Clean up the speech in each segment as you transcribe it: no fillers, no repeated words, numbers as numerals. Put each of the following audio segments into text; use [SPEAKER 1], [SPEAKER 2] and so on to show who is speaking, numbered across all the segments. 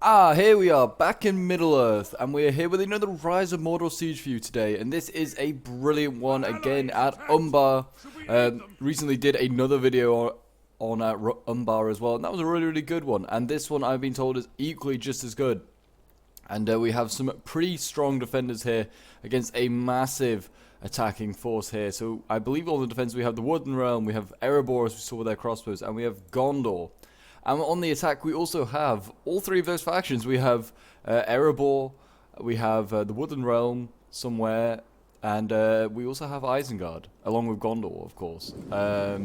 [SPEAKER 1] Here we are, back in Middle-earth, and we're here with another Rise of Mordor siege for you today, and this is a brilliant one, again, at Umbar. Recently did another video on Umbar as well, and that was a really good one, and this one, I've been told, is equally just as good. And we have some pretty strong defenders here against a massive attacking force here. So I believe all the defenders, we have the Wooden Realm, we have Erebor, as we saw with their crossbows, and we have GONDOR. And on the attack, we also have all three of those factions. We have Erebor, we have the Wooden Realm somewhere, and we also have Isengard, along with Gondor, of course. So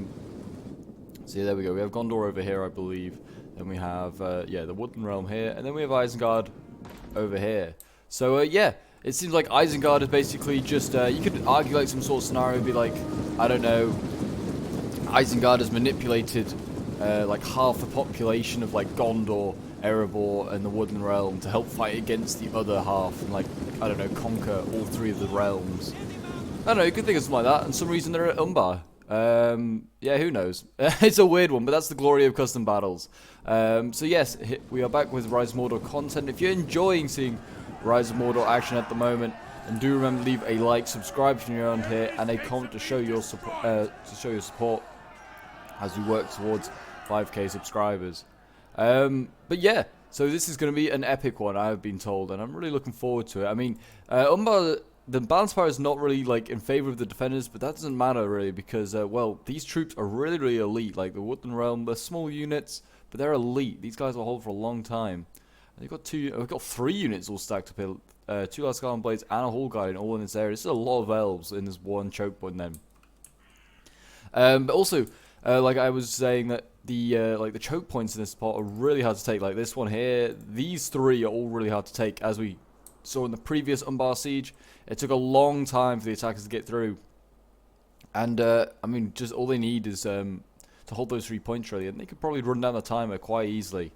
[SPEAKER 1] yeah, there we go. We have Gondor over here, I believe. Then we have, yeah, the Wooden Realm here, and then we have Isengard over here. So, yeah, it seems like Isengard is basically just, you could argue like some sort of scenario, be like, I don't know, Isengard has manipulated like half the population of like Gondor, Erebor, and the Wooden Realm to help fight against the other half and like, I don't know, conquer all three of the realms. I don't know, you could think of something like that, and for some reason they're at Umbar. Yeah, who knows? It's a weird one, but that's the glory of custom battles. So yes, we are back with Rise of Mordor content. If you're enjoying seeing Rise of Mordor action at the moment, and do remember to leave a like, subscribe if you're around here, and a comment to show your support as we work towards 5k subscribers. But yeah, so this is going to be an epic one, I have been told, and I'm really looking forward to it. I mean, Umbar, the balance power is not really like in favor of the defenders, but that doesn't matter really because, well, these troops are really elite. Like the Wooden Realm, they're small units, but they're elite. These guys will hold for a long time. And we've got 3 units all stacked up here, 2 Last Scarlet Blades and a Hall Guardian all in this area. This is a lot of elves in this one choke point then. But also, like I was saying, that the choke points in this spot are really hard to take. Like this one here, these 3 are all really hard to take. As we saw in the previous Umbar siege, it took a long time for the attackers to get through. And I mean, just all they need is to hold those 3 points really, and they could probably run down the timer quite easily.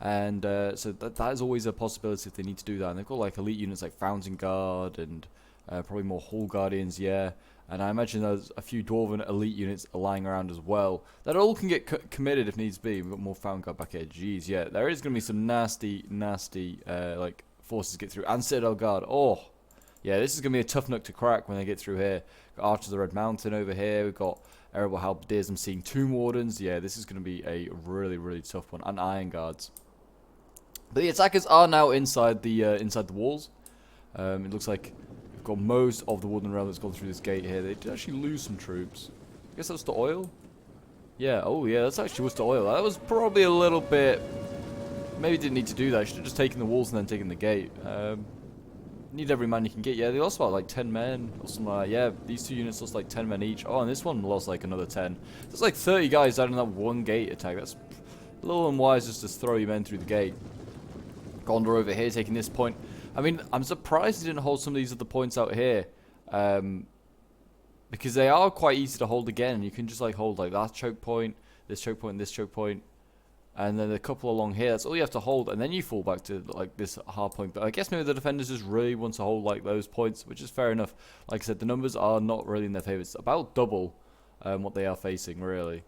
[SPEAKER 1] And so that is always a possibility if they need to do that. And they've got like elite units like Fountain Guard and probably more Hall Guardians, yeah. And I imagine there's a few Dwarven elite units lying around as well. That all can get committed if needs be. We've got more Fountain Guard back here. Jeez, yeah. There is going to be some nasty like forces get through. And Citadel Guard. Oh, yeah, this is going to be a tough nut to crack when they get through here. Got Archers of the Red Mountain over here. We've got Erebor Halberdiers. I'm seeing Tomb Wardens. Yeah, this is going to be a really tough one. And Iron Guards. But the attackers are now inside the walls. It looks like we've got most of the Wooden Realm that's gone through this gate here. They did actually lose some troops. I guess that's the oil? Yeah, oh yeah, that's actually was the oil. That was probably a little bit... Maybe didn't need to do that. Should have just taken the walls and then taken the gate. Need every man you can get. Yeah, they lost about like 10 men or something like that. Yeah, these 2 units lost like 10 men each. Oh, and this one lost like another 10. There's like 30 guys down in that one gate attack. That's a little unwise just to throw your men through the gate. Gondor over here taking this point. I mean, I'm surprised he didn't hold some of these other points out here. Because they are quite easy to hold again. You can just like hold like that choke point, this choke point, this choke point. And then a couple along here. That's all you have to hold. And then you fall back to like this hard point. But I guess maybe the defenders just really want to hold like those points, which is fair enough. Like I said, the numbers are not really in their favor. It's about double what they are facing, really.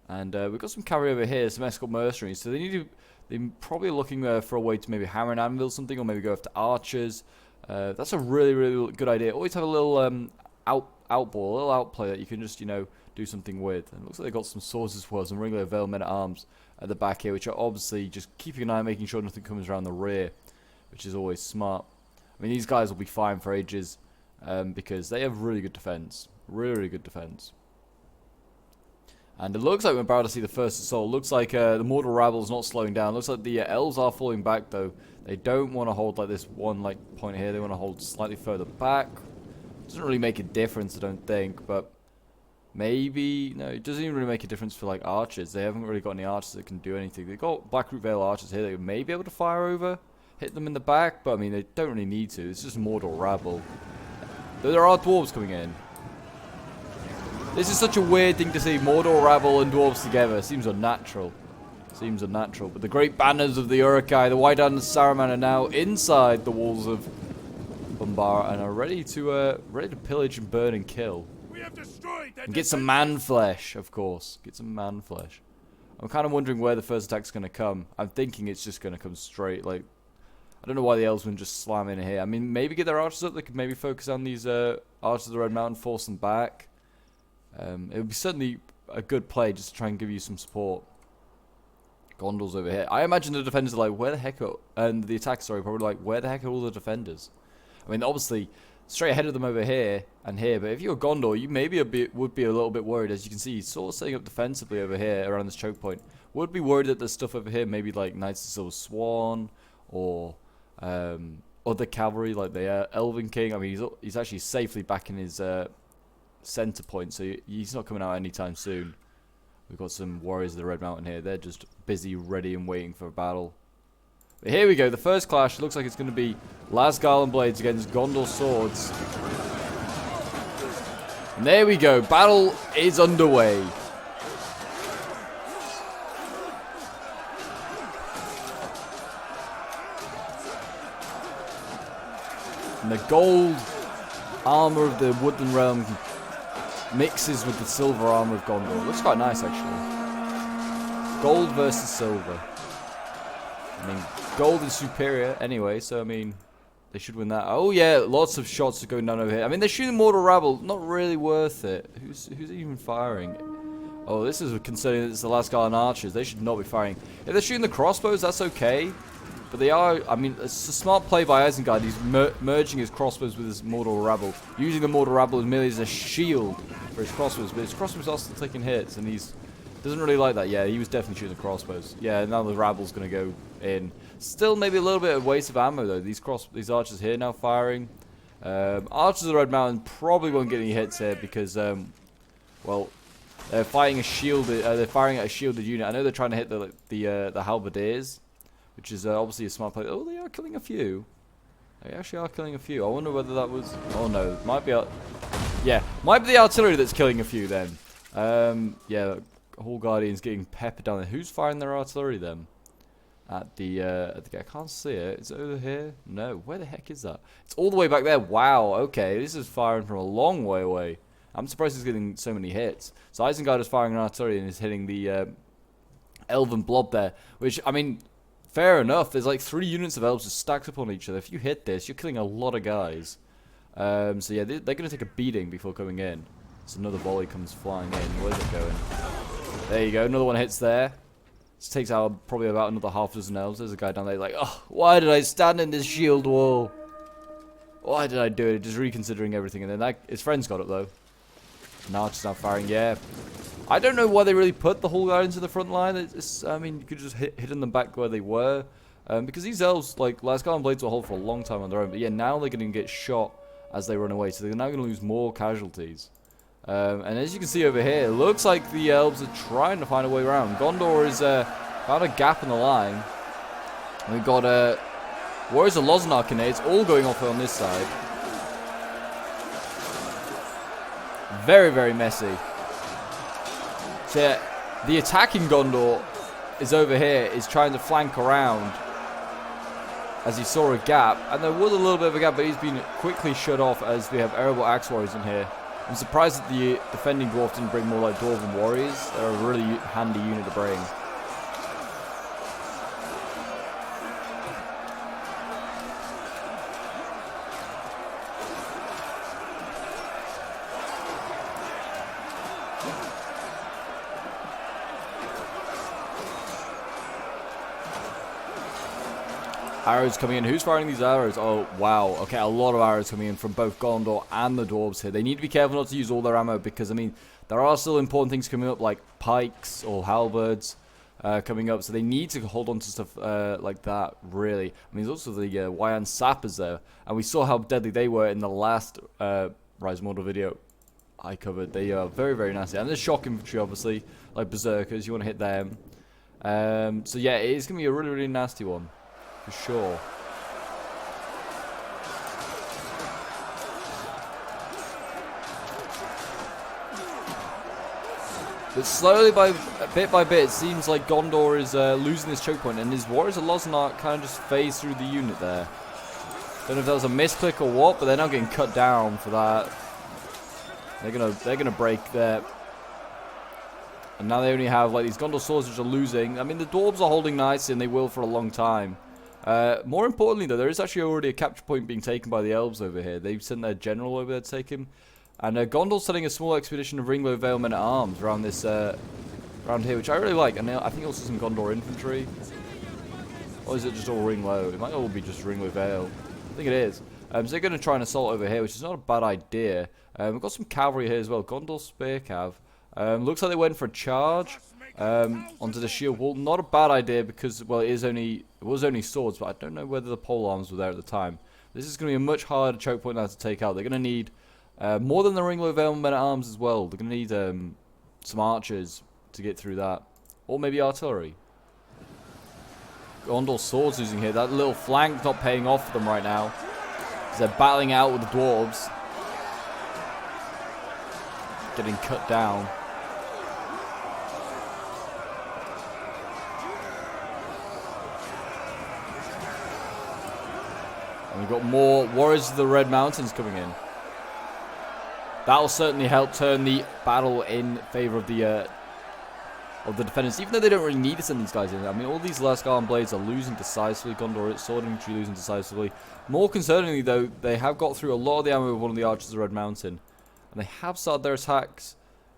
[SPEAKER 1] And we've got some cavalry over here, some escort mercenaries. So they're probably looking for a way to maybe hammer and anvil something, or maybe go after archers. That's a really good idea. Always have a little outball, a little outplay that you can just, you know, do something with. And it looks like they've got some swords as well, some regular veil men at arms at the back here, which are obviously just keeping an eye, making sure nothing comes around the rear, which is always smart. I mean, these guys will be fine for ages because they have really good defense, really good defense. And it looks like we're about to see the first assault. Looks like the Mordor rabble is not slowing down. Looks like the elves are falling back though. They don't want to hold like this one like point here. They want to hold slightly further back. Doesn't really make a difference, I don't think, but maybe no. It doesn't even really make a difference for like archers. They haven't really got any archers that can do anything. They've got Blackroot Vale archers here. They may be able to fire over, hit them in the back, but I mean they don't really need to. It's just Mordor rabble. Though there are dwarves coming in. This is such a weird thing to see, Mordor, rabble, and dwarves together. Seems unnatural. Seems unnatural. But the great banners of the Uruk-hai, the White Hand and Saruman, are now inside the walls of Umbar and are ready to pillage and burn and kill.
[SPEAKER 2] We have destroyed
[SPEAKER 1] And get some man flesh, of course. Get some man flesh. I'm kind of wondering where the first attack's going to come. I'm thinking it's just going to come straight. Like, I don't know why the elves wouldn't just slam in here. I mean, maybe get their archers up. They could maybe focus on these archers of the Red Mountain, force them back. It would be certainly a good play just to try and give you some support. Gondor's over here. I imagine the defenders are like, where the heck are... And the attackers, sorry, probably like, where the heck are all the defenders? I mean, obviously, straight ahead of them over here and here. But if you're Gondor, you maybe would be a little bit worried. As you can see, he's sort of setting up defensively over here around this choke point. Would be worried that there's stuff over here, maybe like Knights of Silver Swan or other cavalry like the Elven King. I mean, he's actually safely back in his center point, so he's not coming out anytime soon. We've got some warriors of the Red Mountain here. They're just busy, ready, and waiting for a battle. But here we go. The first clash looks like it's going to be Lasgarland blades against Gondor swords. And there we go. Battle is underway. And the gold armor of the Woodland Realm mixes with the silver armor of Gondor. Looks quite nice, actually. Gold versus silver. I mean, gold is superior anyway, so I mean, they should win that. Oh yeah, lots of shots are going down over here. I mean, they're shooting Mordor rabble. Not really worth it. Who's even firing? Oh, this is concerning that it's the Lasgarland archers. They should not be firing. If they're shooting the crossbows, that's okay. But they are, I mean, it's a smart play by Isengard. He's merging his crossbows with his Mordor rabble. Using the Mordor rabble merely as a shield for his crossbows. But his crossbows are still taking hits, and he's doesn't really like that. Yeah, he was definitely shooting the crossbows. Yeah, now the rabble's going to go in. Still maybe a little bit of waste of ammo, though. These archers here now firing. Archers of the Red Mountain probably won't get any hits here because, well, they're fighting a shielded. They're firing at a shielded unit. I know they're trying to hit the halberdiers, which is obviously a smart play. Oh, they are killing a few. They actually are killing a few. I wonder whether that was... Oh, no. Might be... Yeah, might be the artillery that's killing a few, then. Yeah, Hall Guardian's getting peppered down there. Who's firing their artillery, then? At the I can't see it. Is it over here? No. Where the heck is that? It's all the way back there. Wow, okay. This is firing from a long way away. I'm surprised he's getting so many hits. So Isengard is firing an artillery and is hitting the Elven blob there. Which, I mean... Fair enough. There's like 3 units of elves just stacked up on each other. If you hit this, you're killing a lot of guys. So yeah, they're going to take a beating before coming in. So another volley comes flying in. Where's it going? There you go. Another one hits there. This takes out probably about another half dozen elves. There's a guy down there like, oh, why did I stand in this shield wall? Why did I do it? Just reconsidering everything. And then his friend's got it though. Now it's now firing. Yeah. I don't know why they really put the Hall Guardians to the front line. I mean, you could just hidden them back where they were. Because these elves, like, Lasgarland blades will hold for a long time on their own. But yeah, now they're going to get shot as they run away. So they're now going to lose more casualties. And as you can see over here, it looks like the elves are trying to find a way around. Gondor is found a gap in the line. And we've got Warriors of Lozan Arcanades all going off on this side. Very, very messy. So yeah, the attacking Gondor is over here, is trying to flank around as he saw a gap. And there was a little bit of a gap, but he's been quickly shut off as we have Erebor Axe Warriors in here. I'm surprised that the defending dwarf didn't bring more like Dwarven Warriors. They're a really handy unit to bring. Arrows coming in. Who's firing these arrows? Oh, wow. Okay, a lot of arrows coming in from both Gondor and the dwarves here. They need to be careful not to use all their ammo because, I mean, there are still important things coming up like pikes or halberds coming up. So they need to hold on to stuff like that, really. I mean, there's also the Wyan Sappers there. And we saw how deadly they were in the last Rise of Mordor video I covered. They are very, very nasty. And there's shock infantry, obviously, like berserkers. You want to hit them. So yeah, it's going to be a really, really nasty one. For sure. But slowly, bit by bit, it seems like Gondor is losing this choke point, and his Warriors of Lozan kind of just phase through the unit there. Don't know if that was a misclick or what, but they're now getting cut down for that. They're gonna break their And now they only have like these Gondor swords which are losing. I mean, the dwarves are holding nicely and they will for a long time. More importantly though, there is actually already a capture point being taken by the elves over here. They've sent their general over there to take him. And Gondor's sending a small expedition of Ringlow Vale men at arms around this, around here, which I really like. And I think also some Gondor infantry. Or is it just all Ringlow? It might all be just Ringlow Vale. I think it is. So they're going to try and assault over here, which is not a bad idea. We've got some cavalry here as well. Gondor Spear Cav. Looks like they went for a charge onto the shield wall. Not a bad idea because, well, it was only swords, but I don't know whether the pole arms were there at the time. This is going to be a much harder choke point now to take out. They're going to need more than the Ringlow Vale men at arms as well. They're going to need some archers to get through that, or maybe artillery. Gondor swords losing here. That little flank not paying off for them right now. They're battling out with the dwarves. Getting cut down. And we've got more Warriors of the Red Mountains coming in. That will certainly help turn the battle in favor of the defenders, even though they don't really need to send these guys in. I mean, all these Lasgarden blades are losing decisively. Gondor sword infantry losing decisively. More concerningly, though, they have got through a lot of the ammo of one of the archers of the Red Mountain, and they have started their attacks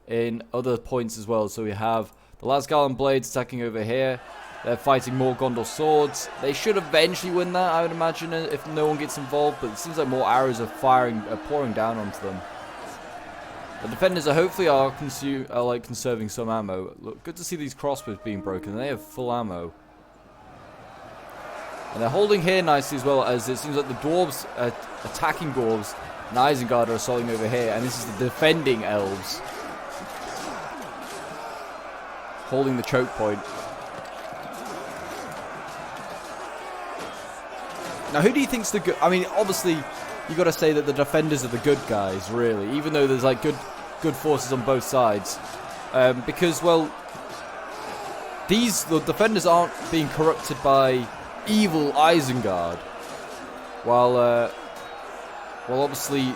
[SPEAKER 1] in other points as well. So we have the Lasgarden blades attacking over here. They're fighting more Gondor swords. They should eventually win that, I would imagine, if no one gets involved. But it seems like more arrows are pouring down onto them. The defenders are hopefully conserving some ammo. Look, good to see these crossbows being broken. They have full ammo. And they're holding here nicely as well, as it seems like the dwarves, attacking dwarves, and Isengard are assaulting over here. And this is the defending elves holding the choke point. Now, who do you think's the good? I mean, obviously, you got to say that the defenders are the good guys, really, even though there's like good forces on both sides, because, well, the defenders aren't being corrupted by evil Isengard, while obviously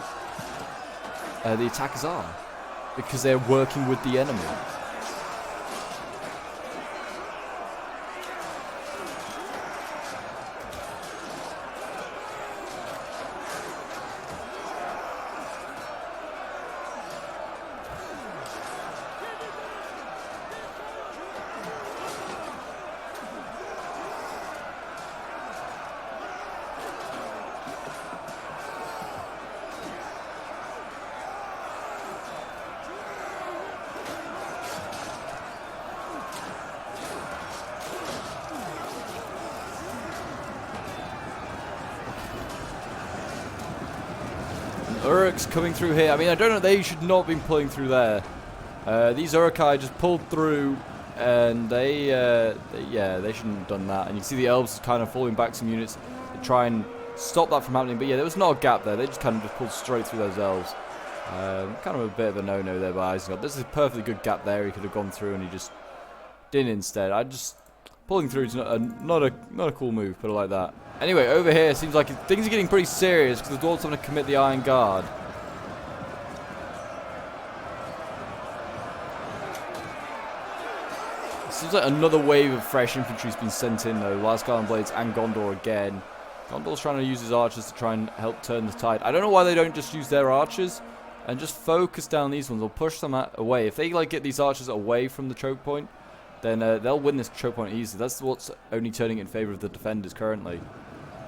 [SPEAKER 1] the attackers are, because they're working with the enemy. Uruk's coming through here. I mean, I don't know. They should not have been pulling through there. These Urukai just pulled through, and they shouldn't have done that. And you see the elves kind of falling back some units to try and stop that from happening. But yeah, there was not a gap there. They just kind of just pulled straight through those elves. Kind of a bit of a no-no there by Isengard. This is a perfectly good gap there. He could have gone through, and he just didn't instead. Pulling through is not a cool move, put it like that. Anyway, over here, it seems like things are getting pretty serious because the dwarves are going to commit the Iron Guard. It seems like another wave of fresh infantry has been sent in, though. Lasgarden blades and Gondor again. Gondor's trying to use his archers to try and help turn the tide. I don't know why they don't just use their archers and just focus down these ones or push them away. If they get these archers away from the choke point, then they'll win this choke point easily. That's what's only turning in favor of the defenders currently.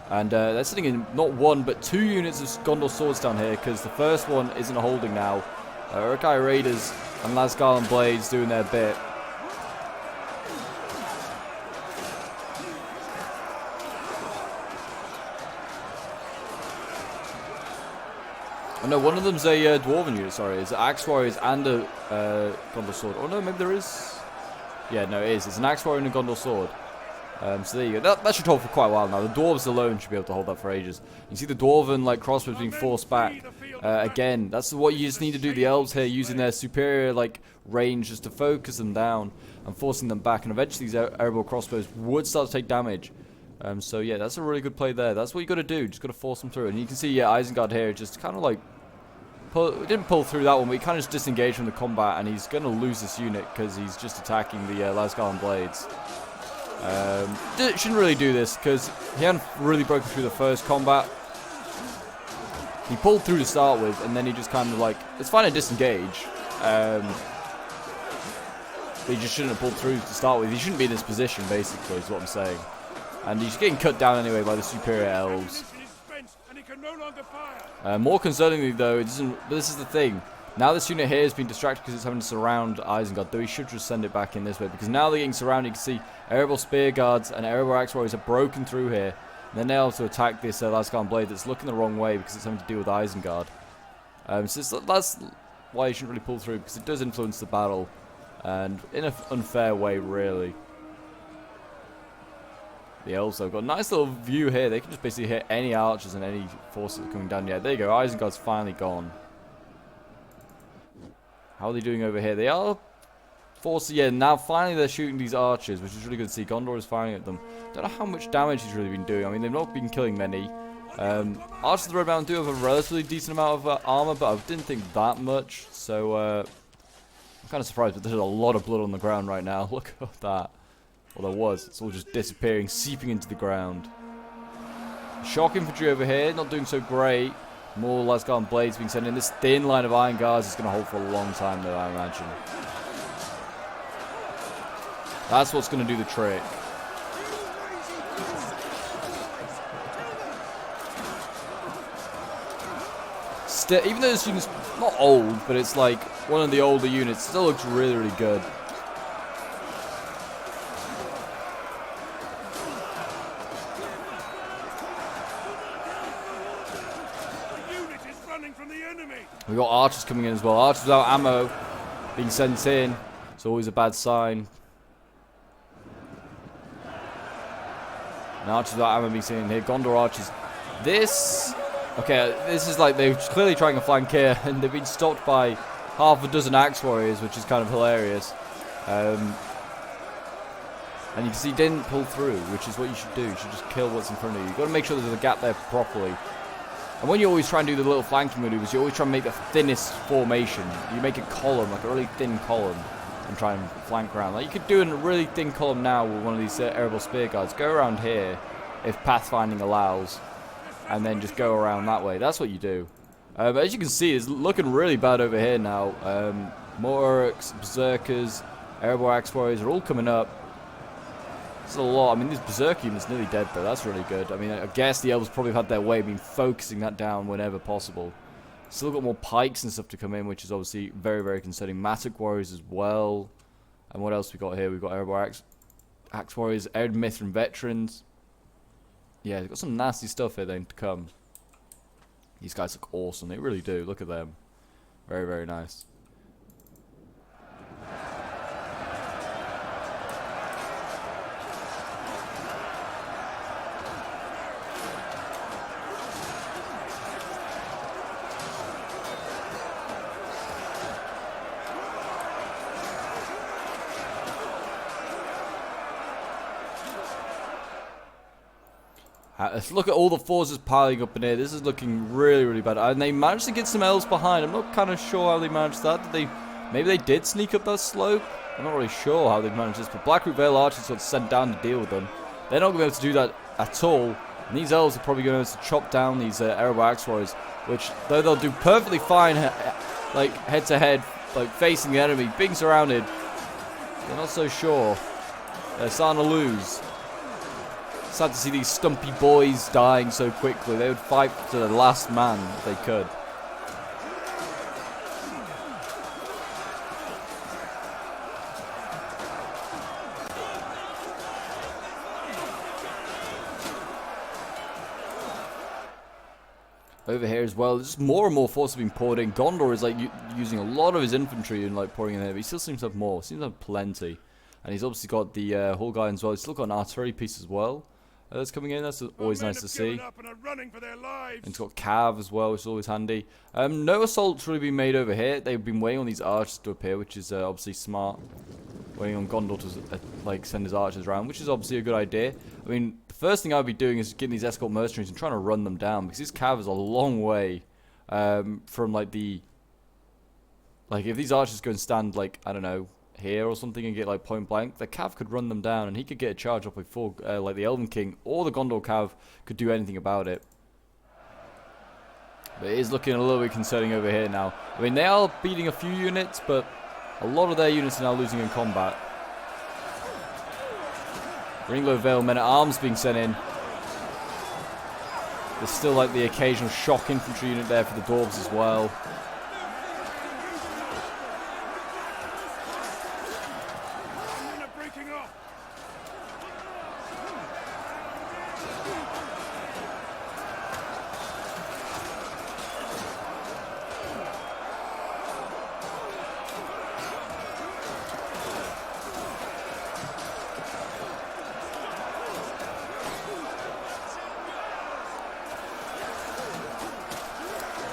[SPEAKER 1] And they're sitting in not one, but two units of Gondor swords down here, because the first one isn't holding now. Urukai Raiders and Lasgarden Blades doing their bit. Oh no, one of them's a Dwarven unit, sorry. It's Axe Warriors and a Gondor Sword. Oh no, maybe there is... Yeah, no, it is. It's an Axe Warrior and a Gondor Sword. So there you go. That should hold for quite a while now. The dwarves alone should be able to hold that for ages. You see the dwarven crossbows being forced back. Again, that's what you just need to do. The elves here using their superior range just to focus them down and forcing them back. And eventually these Erebor crossbows would start to take damage. So yeah, that's a really good play there. That's what you got to do. Just got to force them through. And you can see, yeah, Isengard here just kind of didn't pull through that one, but he kind of just disengaged from the combat, and he's going to lose this unit because he's just attacking the Lasgarden blades. Shouldn't really do this because he hadn't really broken through the first combat. He pulled through to start with, and then he just kind of like, it's fine to disengage. But he just shouldn't have pulled through to start with. He shouldn't be in this position, basically, is what I'm saying. And he's getting cut down anyway by the superior elves. More concerningly, though, this is the thing. Now this unit here has been distracted because it's having to surround Isengard, though he should just send it back in this way. Because now they're getting surrounded, you can see Erebor Spear Guards and Erebor Axe Warriors are broken through here. And then they're able to attack this Lasgarden Blade that's looking the wrong way because it's having to deal with Isengard. So that's why you shouldn't really pull through, because it does influence the battle. And in an unfair way, really. The elves have got a nice little view here. They can just basically hit any archers and any forces that are coming down. Yeah, there you go. Isengard's finally gone. How are they doing over here? They are forcing. Yeah, now finally they're shooting these archers, which is really good to see. Gondor is firing at them. Don't know how much damage he's really been doing. I mean, they've not been killing many. Archers of the Red Mountain do have a relatively decent amount of armor, but I didn't think that much. So I'm kind of surprised, but there's a lot of blood on the ground right now. Look at that. Well, there was. It's all just disappearing, seeping into the ground. Shock infantry over here, not doing so great. More Lasgarden blades being sent in. This thin line of iron guards is going to hold for a long time, though, I imagine. That's what's going to do the trick. Even though this unit's not old, but it's like one of the older units, it still looks really, really good. We got archers coming in as well. Archers without ammo being sent in. It's always a bad sign. And archers without ammo being sent in here. Gondor archers. Okay, this is like they're clearly trying to flank here, and they've been stopped by half a dozen axe warriors, which is kind of hilarious. And you can see he didn't pull through, which is what you should do. You should just kill what's in front of you. You've got to make sure there's a gap there properly. And when you always try and do the little flanking maneuvers, you always try and make the thinnest formation. You make a column, like a really thin column, and try and flank around. Like you could do a really thin column now with one of these Erebor Spear Guards. Go around here, if pathfinding allows, and then just go around that way. That's what you do. But as you can see, it's looking really bad over here now. More Orcs, Berserkers, Erebor Axe Warriors are all coming up. It's a lot. I mean, this Berserker unit's nearly dead, though. That's really good. I mean, I guess the elves probably had their way, been focusing that down whenever possible. Still got more pikes and stuff to come in, which is obviously very, very concerning. Matic Warriors as well. And what else we got here? We've got Erebor Axe Warriors, Erd Mithrin Veterans. Yeah, they've got some nasty stuff here then to come. These guys look awesome. They really do. Look at them. Very, very nice. Let's look at all the forces piling up in here. This is looking really, really bad. And they managed to get some elves behind. I'm not kind of sure how they managed that. Maybe they did sneak up that slope? I'm not really sure how they managed this. But Blackroot Vale Archers got sent down to deal with them. They're not going to be able to do that at all. And these elves are probably going to be able to chop down these Erebor Axe Warriors. Which, though they'll do perfectly fine, like head to head, like facing the enemy, being surrounded, they're not so sure. They're starting to lose. Sad to see these stumpy boys dying so quickly. They would fight to the last man if they could. Over here as well, just more and more force have been poured in. Gondor is like using a lot of his infantry and like pouring in there, but he still seems to have more. Seems to have plenty. And he's obviously got the Hall Guy as well. He's still got an artillery piece as well. That's coming in. That's always nice to see. And it's got Cav as well, which is always handy. No assaults really been made over here. They've been waiting on these archers to appear, which is obviously smart. Waiting on Gondor to like send his archers around, which is obviously a good idea. I mean, the first thing I'd be doing is getting these escort mercenaries and trying to run them down, because this Cav is a long way from like the... Like, if these archers go and stand, like, I don't know, here or something and get, like, point blank, the Cav could run them down and he could get a charge up before, like, the Elven King or the Gondor Cav could do anything about it. But it is looking a little bit concerning over here now. I mean, they are beating a few units, but a lot of their units are now losing in combat. Ringlow Vale men-at-arms being sent in. There's still, like, the occasional shock infantry unit there for the dwarves as well.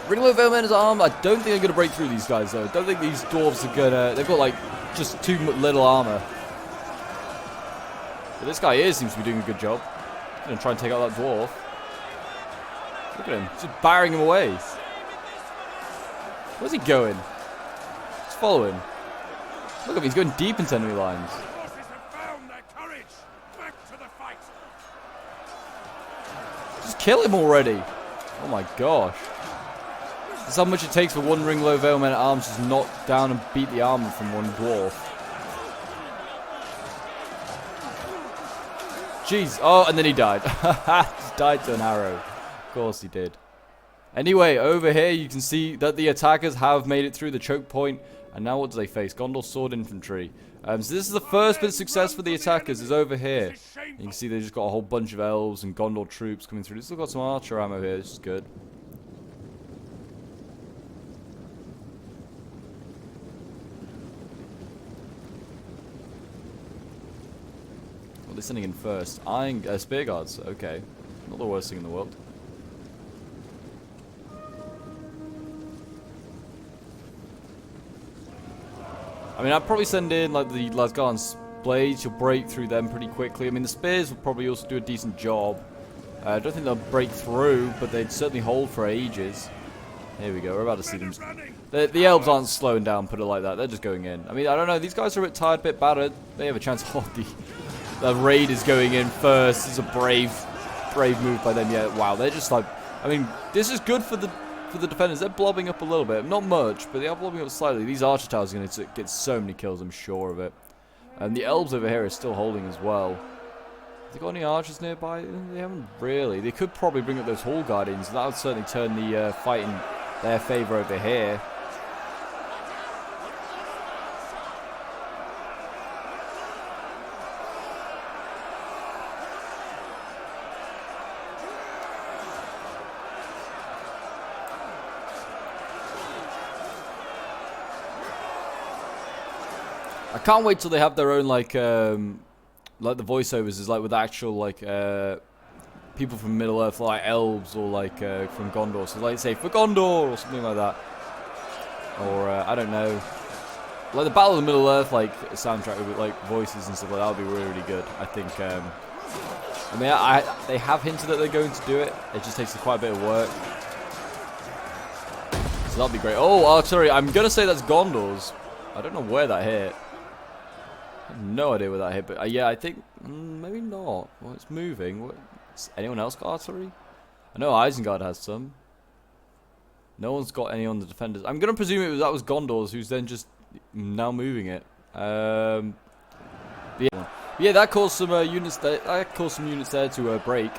[SPEAKER 1] Ringlow Vale men-at-arms, I don't think they're going to break through these guys though. I don't think these dwarves are going to... They've got like just too little armor. But this guy here seems to be doing a good job. He's going to try and take out that dwarf. Look at him, he's just barring him away. Where's he going? Just follow him. Look at him, he's going deep into enemy lines. Just kill him already. Oh my gosh. That's how much it takes for one Ringlow Vale men-at-arms to just knock down and beat the armor from one dwarf. Jeez. Oh, and then he died. Just died to an arrow. Of course he did. Anyway, over here you can see that the attackers have made it through the choke point. And now what do they face? Gondor Sword Infantry. So this is the first bit of success for the attackers, is over here. You can see they just got a whole bunch of elves and Gondor troops coming through. They've still got some archer ammo here, this is good. They're sending in first. Spear guards. Okay. Not the worst thing in the world. I mean, I'd probably send in like the Lasgarn's blades. You'll break through them pretty quickly. I mean, the spears will probably also do a decent job. I don't think they'll break through, but they'd certainly hold for ages. Here we go. We're about to see them. The elves aren't slowing down, put it like that. They're just going in. I mean, I don't know. These guys are a bit tired, a bit battered. They have a chance. Oh, the raid is going in first. This is a brave move by them. Yeah, wow. They're just like, I mean, this is good for the defenders. They're blobbing up a little bit, not much, but they are blobbing up slightly. These archer towers are going to get so many kills, I'm sure of it. And the elves over here are still holding as well. Have they got any archers nearby? They haven't really. They could probably bring up those hall guardians. That would certainly turn the fight in their favor over here. I can't wait till they have their own like the voiceovers is like with actual like people from Middle Earth, like elves or like from Gondor. So like say for Gondor or something like that, or I don't know, like the Battle of the Middle Earth like soundtrack with like voices and stuff like that would be really, really good. I think. I mean, they have hinted that they're going to do it. It just takes quite a bit of work. So that'd be great. Oh, sorry, I'm gonna say that's Gondor's. I don't know where that hit. I have no idea where that hit, but yeah, I think maybe not. Well, it's moving. Has anyone else got artillery? I know Isengard has some. No one's got any on the defenders. I'm gonna presume that was Gondor's, who's then just now moving it. Yeah, that caused some units there. That caused some units there to break,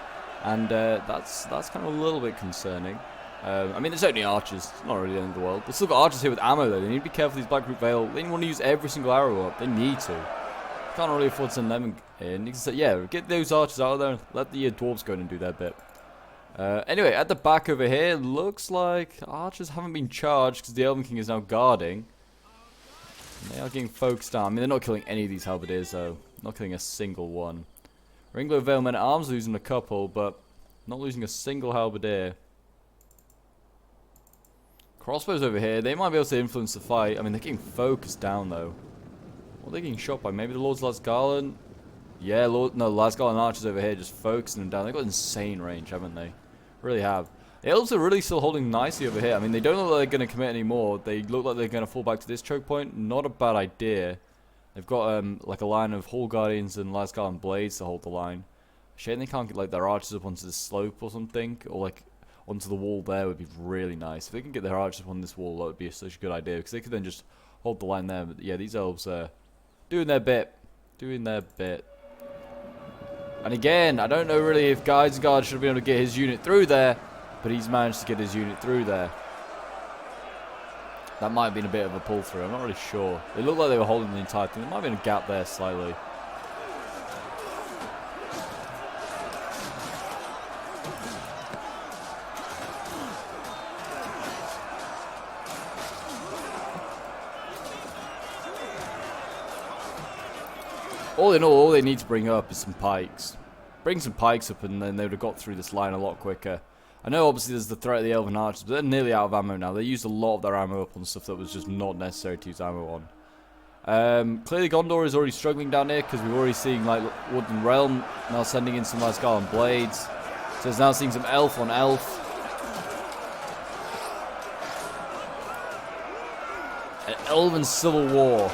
[SPEAKER 1] and that's kind of a little bit concerning. I mean, there's only archers. It's not really the end of the world. They've still got archers here with ammo, though. They need to be careful with these Blackroot Vale. They don't want to use every single arrow up. They need to. Can't really afford to send them in. You can say, yeah, get those archers out of there and let the dwarves go in and do their bit. Anyway, at the back over here, looks like archers haven't been charged because the Elven King is now guarding. And they are getting focused down. I mean, they're not killing any of these halberdiers, though. Not killing a single one. Ringlow Vale men-at-arms losing a couple, but not losing a single halberdier. Crossbows over here, they might be able to influence the fight. I mean, they're getting focused down, though. What are they getting shot by? Maybe the Lord's Lasgarland? Yeah, Lasgarland archers over here just focusing them down. They've got insane range, haven't they? Really have. The elves are really still holding nicely over here. I mean, they don't look like they're going to commit anymore. They look like they're going to fall back to this choke point. Not a bad idea. They've got like a line of Hall Guardians and Lasgarden Blades to hold the line. Shame they can't get like their archers up onto the slope or something, or like onto the wall there would be really nice. If they can get their archers up on this wall, that would be such a good idea, because they could then just hold the line there. But yeah, these elves are doing their bit. Doing their bit. And again, I don't know really if Guard should be able to get his unit through there, but he's managed to get his unit through there. That might have been a bit of a pull through, I'm not really sure. It looked like they were holding the entire thing. There might have been a gap there slightly. All in all they need to bring up is some pikes. Bring some pikes up and then they would have got through this line a lot quicker. I know obviously there's the threat of the Elven archers, but they're nearly out of ammo now. They used a lot of their ammo up on stuff that was just not necessary to use ammo on. Clearly Gondor is already struggling down here, because we're already seeing like Woodland Realm now sending in some Lasgarden Blades. So it's now seeing some elf on elf. An Elven Civil War.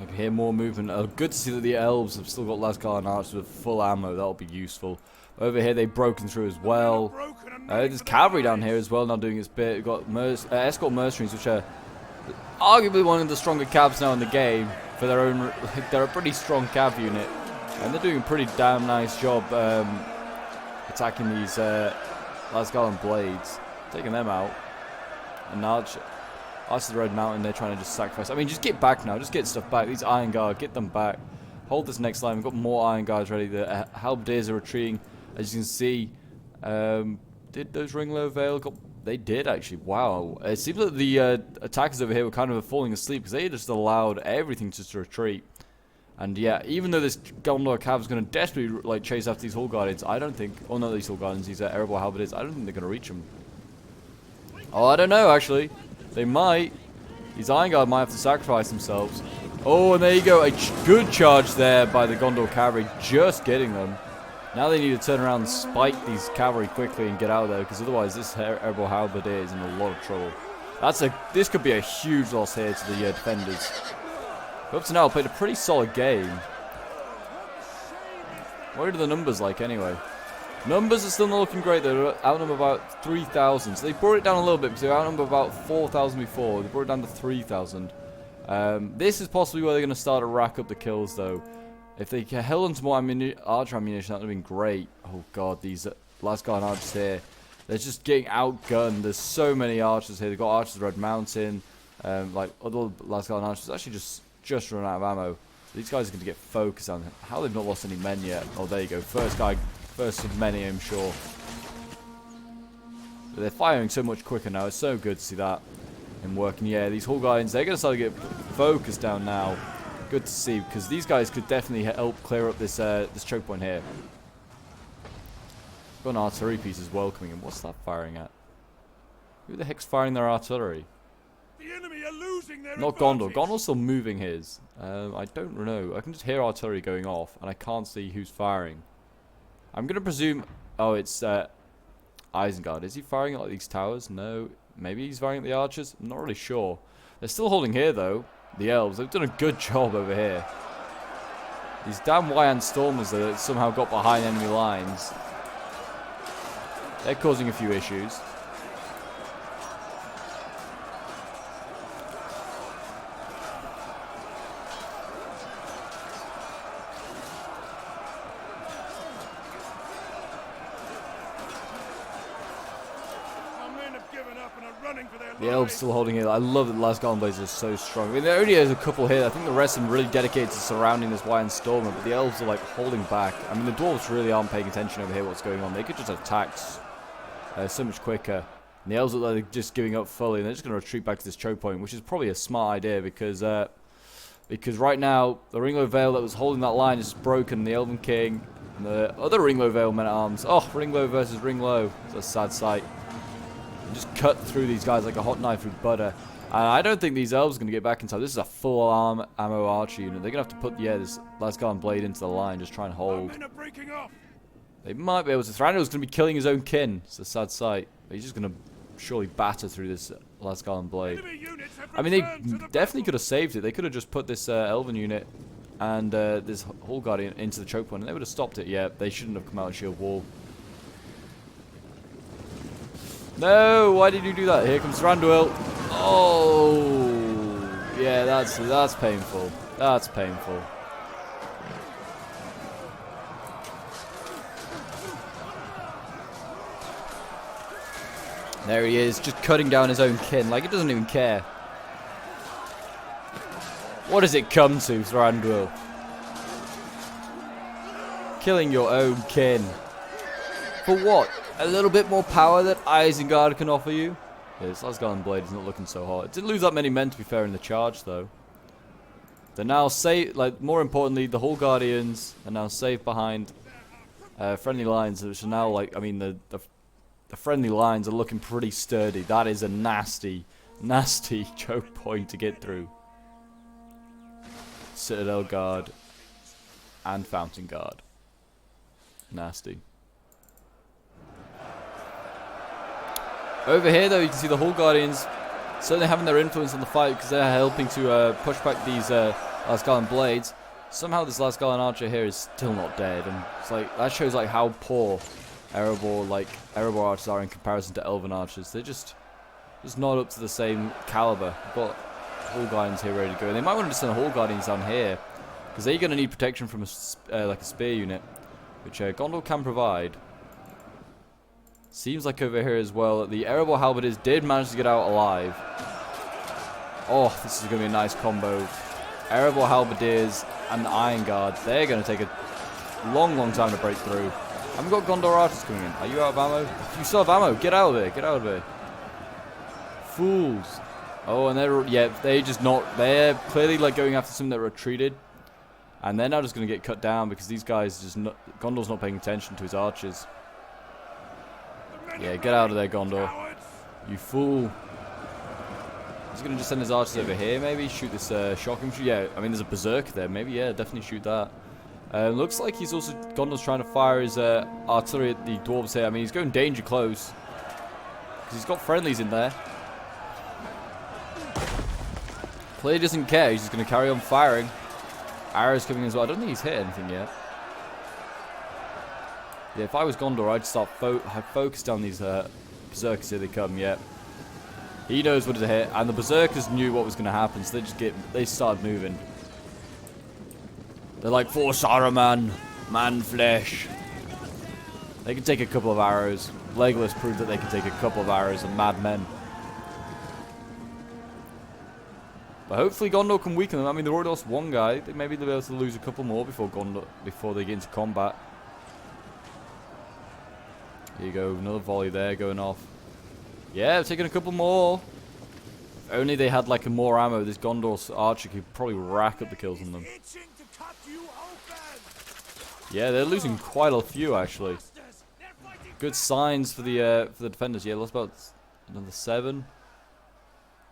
[SPEAKER 1] I can hear more movement. Oh, good to see that the elves have still got Lasgarden archers with full ammo. That'll be useful. Over here, they've broken through as well. There's cavalry down here as well, now doing its bit. We've got escort mercenaries, which are arguably one of the stronger cavs now in the game. For their own, they're a pretty strong cav unit, and they're doing a pretty damn nice job attacking these Lasgarden Blades, taking them out. And Archers of the Red Mountain, they're trying to just sacrifice. I mean, just get back now. Just get stuff back. These Iron Guard, get them back. Hold this next line. We've got more Iron Guards ready. The Halberdiers are retreating. As you can see, did those Ringlow Vale go? They did, actually. Wow. It seems like the attackers over here were kind of falling asleep, because they just allowed everything just to retreat. And yeah, even though this Gondor cav is going to desperately like chase after these Hall Guardians, I don't think... Oh, no, these Hall Guardians, these Erebor Halberdiers, I don't think they're going to reach them. Oh, I don't know, actually. They might. These Iron Guard might have to sacrifice themselves. Oh, and there you go. A good charge there by the Gondor cavalry, just getting them. Now they need to turn around and spike these cavalry quickly and get out of there, because otherwise this Erebor Halberdier is in a lot of trouble. This could be a huge loss here to the defenders. But up to now, played a pretty solid game. What are the numbers like anyway? Numbers are still not looking great. They're outnumbered about 3,000. So they brought it down a little bit, because they were outnumbered about 4,000 before. They brought it down to 3,000. This is possibly where they're going to start to rack up the kills, though. If they held on to more archer ammunition, that would have been great. Oh god, these Lasgarden archers here. They're just getting outgunned. There's so many archers here. They've got archers of Red Mountain. Like other Lasgarden archers actually just run out of ammo. So these guys are going to get focused on how they've not lost any men yet. Oh, there you go. First of many, I'm sure. But they're firing so much quicker now. It's so good to see that in working. Yeah, these Hall Guardians, they're going to start to get focused down now. Good to see, because these guys could definitely help clear up this this choke point here. Got an artillery piece as well coming in. What's that firing at? Who the heck's firing their artillery?
[SPEAKER 2] The enemy are losing their
[SPEAKER 1] Not
[SPEAKER 2] advantage.
[SPEAKER 1] Gondor. Gondor's still moving his. I don't know. I can just hear artillery going off, and I can't see who's firing. I'm going to presume... Oh, it's Isengard. Is he firing at like these towers? No. Maybe he's firing at the archers? I'm not really sure. They're still holding here, though. The elves. They've done a good job over here. These damn Wyand Stormers that somehow got behind enemy lines. They're causing a few issues. The elves still holding it. I love that the Lasgarden Blades are so strong. I mean, there only is a couple here. I think the rest of them really dedicated to surrounding this Wyand Stormer, but the elves are like holding back. I mean, the dwarves really aren't paying attention over here what's going on. They could just attack so much quicker. And the elves are just giving up fully, and they're just going to retreat back to this choke point, which is probably a smart idea, because Because right now, the Ringlow Vale that was holding that line is broken. The Elven King and the other Ringlow Vale men-at-arms. Oh, Ringlow versus Ringlow. It's a sad sight. You just cut through these guys like a hot knife with butter. And I don't think these elves are going to get back in time. This is a full ammo archer unit. They're going to have to put, this Lasgarden blade into the line. Just try and hold. They might be able to. Thranduil's going to be killing his own kin. It's a sad sight. But he's just going to surely batter through this Lasgarden blade. I mean, they definitely could have saved it. They could have just put this Elven unit and this Hall Guardian into the choke point, and they would have stopped it. Yeah, they shouldn't have come out of shield wall. No, why did you do that? Here comes Thranduil. Oh, yeah, that's painful. That's painful. There he is, just cutting down his own kin, like he doesn't even care. What does it come to, Thranduil? Killing your own kin. For what? A little bit more power that Isengard can offer you? Yeah, this Lasgarden blade is not looking so hot. It didn't lose that many men, to be fair, in the charge, though. They're now safe, like, more importantly, the Hall Guardians are now safe behind friendly lines, which are now, like, I mean, the friendly lines are looking pretty sturdy. That is a nasty, nasty choke point to get through. Citadel Guard and Fountain Guard. Nasty. Over here, though, you can see the Hall Guardians certainly having their influence on the fight because they're helping to push back these Lasgarden blades. Somehow this Lasgarden archer here is still not dead, and it's like that shows like how poor Erebor archers are in comparison to Elven archers. They're just not up to the same caliber. We've got Hall Guardians here ready to go. They might want to send Hall Guardians down here because they're going to need protection from like a spear unit, which Gondor can provide. Seems like over here as well that the Erebor Halberdiers did manage to get out alive. Oh, this is going to be a nice combo. Erebor Halberdiers and the Iron Guard. They're going to take a long, long time to break through. And we've got Gondor archers coming in. Are you out of ammo? You still have ammo. Get out of here. Get out of here. Fools. Oh, and they're clearly like going after something that retreated. And they're now just going to get cut down because these guys Gondor's not paying attention to his archers. Yeah, get out of there, Gondor. You fool. He's going to just send his archers over here, maybe? Shoot this shock infantry? Yeah, I mean, there's a berserker there. Maybe, yeah, definitely shoot that. Looks like he's also... Gondor's trying to fire his artillery at the dwarves here. I mean, he's going danger close. Because he's got friendlies in there. Clearly doesn't care. He's just going to carry on firing. Arrows coming as well. I don't think he's hit anything yet. Yeah, if I was Gondor, I'd start focus down these berserkers. Here they come, yeah. He knows what to hit, and the berserkers knew what was going to happen, so they started moving. They're like, for Saruman, man flesh. They can take a couple of arrows. Legolas proved that they can take a couple of arrows and mad men. But hopefully Gondor can weaken them. I mean, they've already lost one guy. Maybe they'll be able to lose a couple more before they get into combat. Here you go, another volley there going off. Yeah, taking a couple more. If only they had like more ammo, this Gondor's archer could probably rack up the kills on them. Yeah, they're losing quite a few actually. Good signs for the defenders. Yeah, lost about another 7.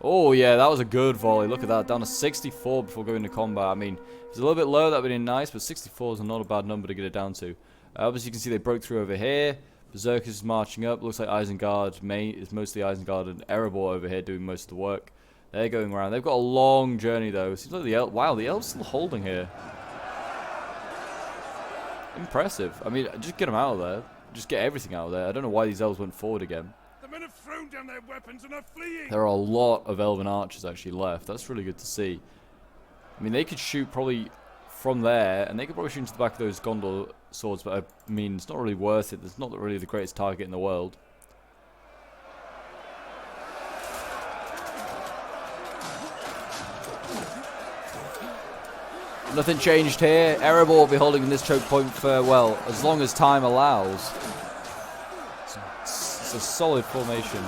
[SPEAKER 1] Oh yeah, that was a good volley. Look at that, down to 64 before going into combat. I mean, if it's a little bit lower, that would be nice, but 64 is not a bad number to get it down to. Obviously, you can see they broke through over here. Berserkers is marching up. Looks like Isengard is mostly Isengard and Erebor over here doing most of the work. They're going around. They've got a long journey though. Seems like the elves still holding here. Impressive. I mean, just get them out of there. Just get everything out of there. I don't know why these elves went forward again.
[SPEAKER 2] The men have thrown down their weapons and are fleeing.
[SPEAKER 1] There are a lot of Elven archers actually left. That's really good to see. I mean, they could shoot probably from there, and they could probably shoot into the back of those Gondor swords, but I mean, it's not really worth it. It's not really the greatest target in the world. Nothing changed here. Erebor will be holding this choke point for, well, as long as time allows. It's a solid formation.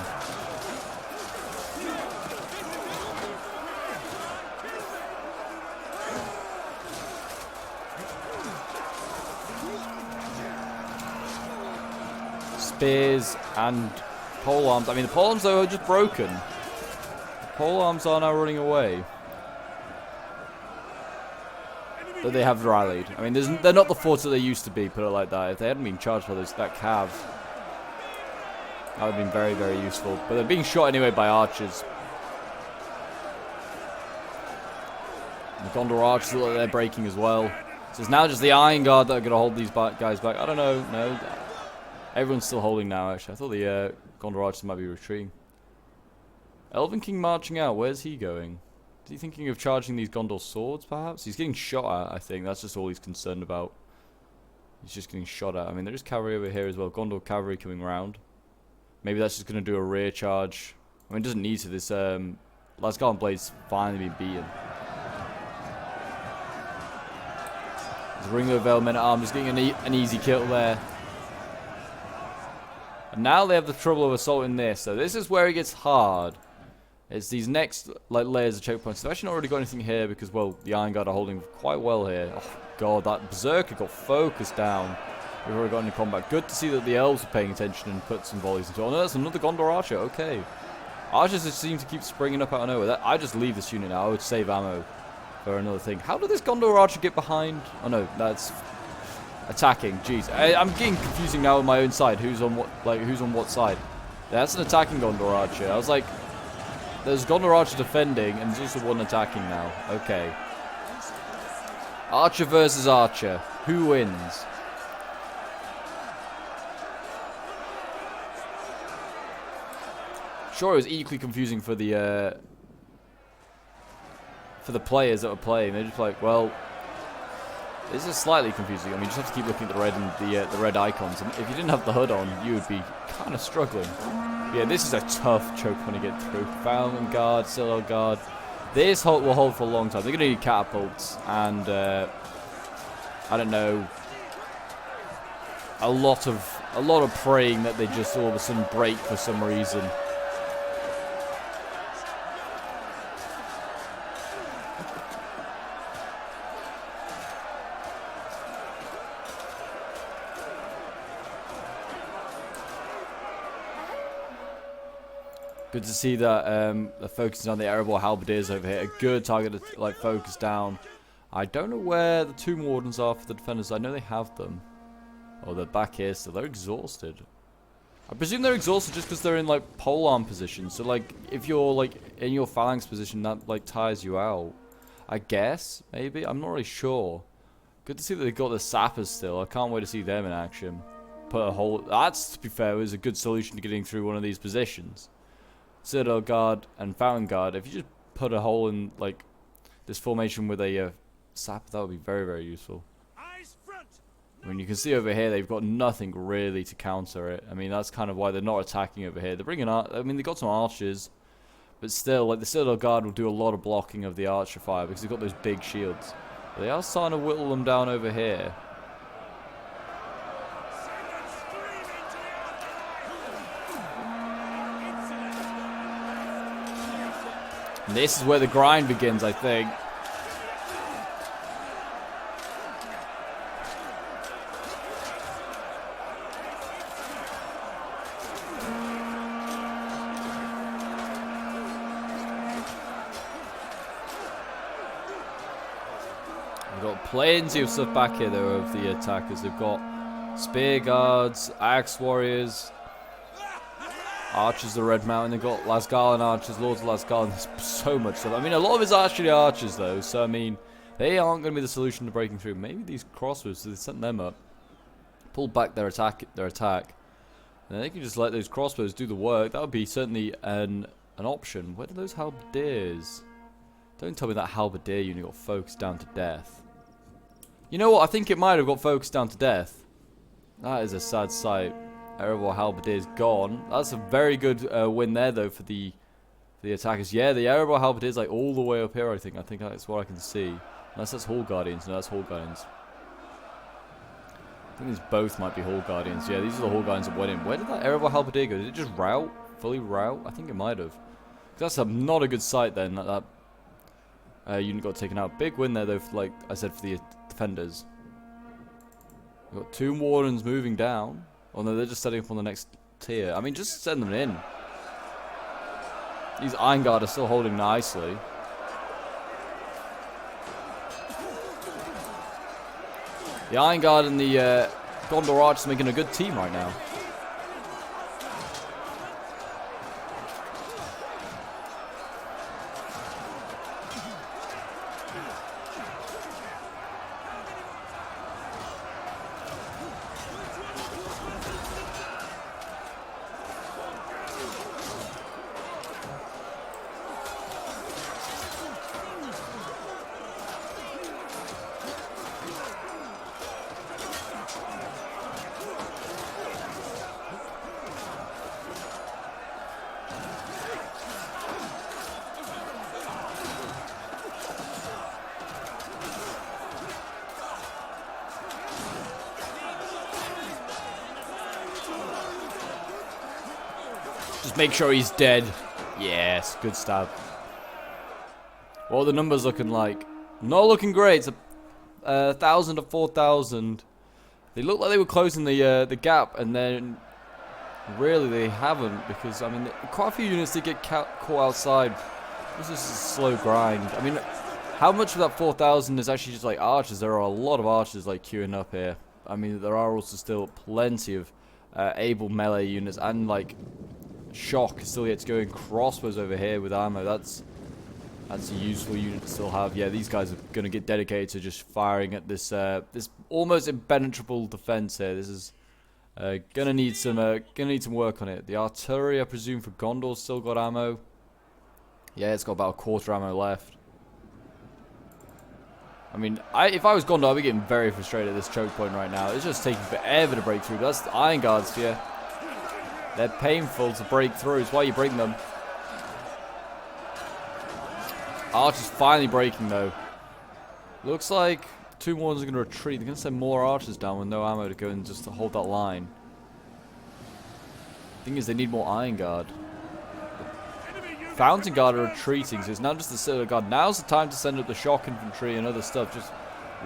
[SPEAKER 1] spears and pole arms. I mean, the pole arms though are just broken. The pole arms are now running away. But they have rallied. I mean, they're not the forts that they used to be, put it like that. If they hadn't been charged by that cav, that would have been very, very useful. But they're being shot anyway by archers. And the Gondor archers look like they're breaking as well. So it's now just the Iron Guard that are going to hold these guys back. I don't know. No. Everyone's still holding now, actually. I thought the Gondor archers might be retreating. Elven King marching out. Where's he going? Is he thinking of charging these Gondor swords, perhaps? He's getting shot at, I think. That's just all he's concerned about. He's just getting shot at. I mean, there is cavalry over here as well. Gondor cavalry coming round. Maybe that's just going to do a rear charge. I mean, it doesn't need to. This Lasgarden Blade's finally been beaten. There's Ring of Vale Men-at-Arms just getting an easy kill there. And now they have the trouble of assaulting this. So this is where it gets hard. It's these next layers of choke points. They've actually not already got anything here because, well, the Iron Guard are holding quite well here. Oh, God, that Berserker got focused down. We've already got any combat. Good to see that the Elves are paying attention and put some volleys into it. Oh, no, that's another Gondor Archer. Okay. Archers just seem to keep springing up out of nowhere. I just leave this unit now. I would save ammo for another thing. How did this Gondor Archer get behind? Oh, no, that's attacking. Jeez. I'm getting confusing now on my own side. Who's on what side? Yeah, that's an attacking Gondor Archer. I was like, there's Gondor Archer defending, and there's also one attacking now. Okay. Archer versus Archer. Who wins? Sure, it was equally confusing for the players that were playing. They're just like, well, this is slightly confusing. I mean, you just have to keep looking at the red and the red icons. And if you didn't have the HUD on, you would be kind of struggling. Yeah, this is a tough choke when you get through. Fountain Guard, Citadel Guard. This will hold for a long time. They're going to need catapults and I don't know, a lot of praying that they just all of a sudden break for some reason. Good to see that they're focusing on the Erebor Halberdiers over here. A good target to focus down. I don't know where the Tomb Wardens are for the defenders. I know they have them. Oh, they're back here, so they're exhausted. I presume they're exhausted just because they're in polearm position. So if you're in your phalanx position, that tires you out. I guess maybe. I'm not really sure. Good to see that they've got the sappers still. I can't wait to see them in action. Put a hole. That's, to be fair, was a good solution to getting through one of these positions. Citadel Guard and Fountain Guard. If you just put a hole in this formation with a sapper, that would be very, very useful. I mean, you can see over here they've got nothing really to counter it. I mean, that's kind of why they're not attacking over here. They're bringing I mean, they've got some archers, but still, the Citadel Guard will do a lot of blocking of the archer fire because they've got those big shields. But they are starting to whittle them down over here. And this is where the grind begins, I think. We've got plenty of stuff back here, though, of the attackers. They've got spear guards, axe warriors, archers of the Red Mountain. They've got Lasgarden archers, Lords of Lasgarden. There's so much stuff. I mean, a lot of it's actually archers, though. So, I mean, they aren't going to be the solution to breaking through. Maybe these crossbows, so they sent them up. Pull back their attack. And then they can just let those crossbows do the work. That would be certainly an option. Where are those halberdiers? Don't tell me that halberdier unit got focused down to death. You know what? I think it might have got focused down to death. That is a sad sight. Erebor Halberdier's gone. That's a very good win there, though, for the attackers. Yeah, the Erebor Halberdier's all the way up here, I think. I think that's what I can see. Unless that's Hall Guardians. No, that's Hall Guardians. I think these both might be Hall Guardians. Yeah, these are the Hall Guardians that went in. Where did that Erebor Halberdier go? Did it just rout? Fully rout? I think it might have. That's not a good sight then. That unit got taken out. Big win there, though, for, like I said, for the defenders. We've got Tomb Wardens moving down. Oh no, they're just setting up on the next tier. I mean, just send them in. These Iron Guard are still holding nicely. The Iron Guard and the Gondor Archers making a good team right now. Just make sure he's dead. Yes, good stab. What are the numbers looking like? Not looking great. It's 1,000 to 4,000. They look like they were closing the gap, and then really they haven't, because I mean quite a few units did get caught outside. This is a slow grind. I mean, how much of that 4,000 is actually just like archers? There are a lot of archers like queuing up here. I mean, there are also still plenty of able melee units, and like shock still gets going. Crossbows over here with ammo. That's a useful unit to still have. Yeah, these guys are going to get dedicated to just firing at this this almost impenetrable defense here. This is gonna need some work on it. The artillery, I presume, for Gondor still got ammo. Yeah, it's got about a quarter ammo left. I mean, if I was Gondor, I'd be getting very frustrated at this choke point right now. It's just taking forever to break through. But that's the Iron Guards for you. They're painful to break through. It's why you bring them. Archers finally breaking though. Looks like two more are going to retreat. They're going to send more archers down with no ammo to go and just to hold that line. Thing is, they need more Iron Guard. Fountain Guard are retreating, so it's now just the Citadel Guard. Now's the time to send up the shock infantry and other stuff. Just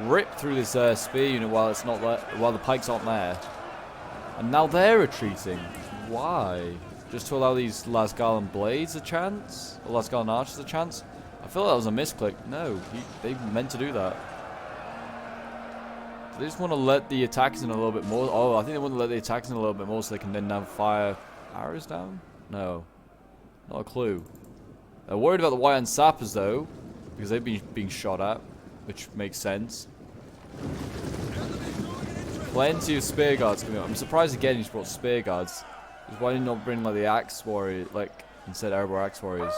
[SPEAKER 1] rip through this spear unit while it's not there, while the pikes aren't there. And now they're retreating. Why? Just to allow these Lasgarland Blades a chance? Or Lasgarland Archers a chance? I feel like that was a misclick. No, they meant to do that. They just want to let the attacks in a little bit more. Oh, I think they want to let the attacks in a little bit more so they can then now fire arrows down? No. Not a clue. They're worried about the White Hand Sappers though, because they've been being shot at, which makes sense. Plenty of Spear Guards coming up. I'm surprised again he's brought Spear Guards. Why did he not bring like the Axe Warrior, like instead Erebor Axe Warriors?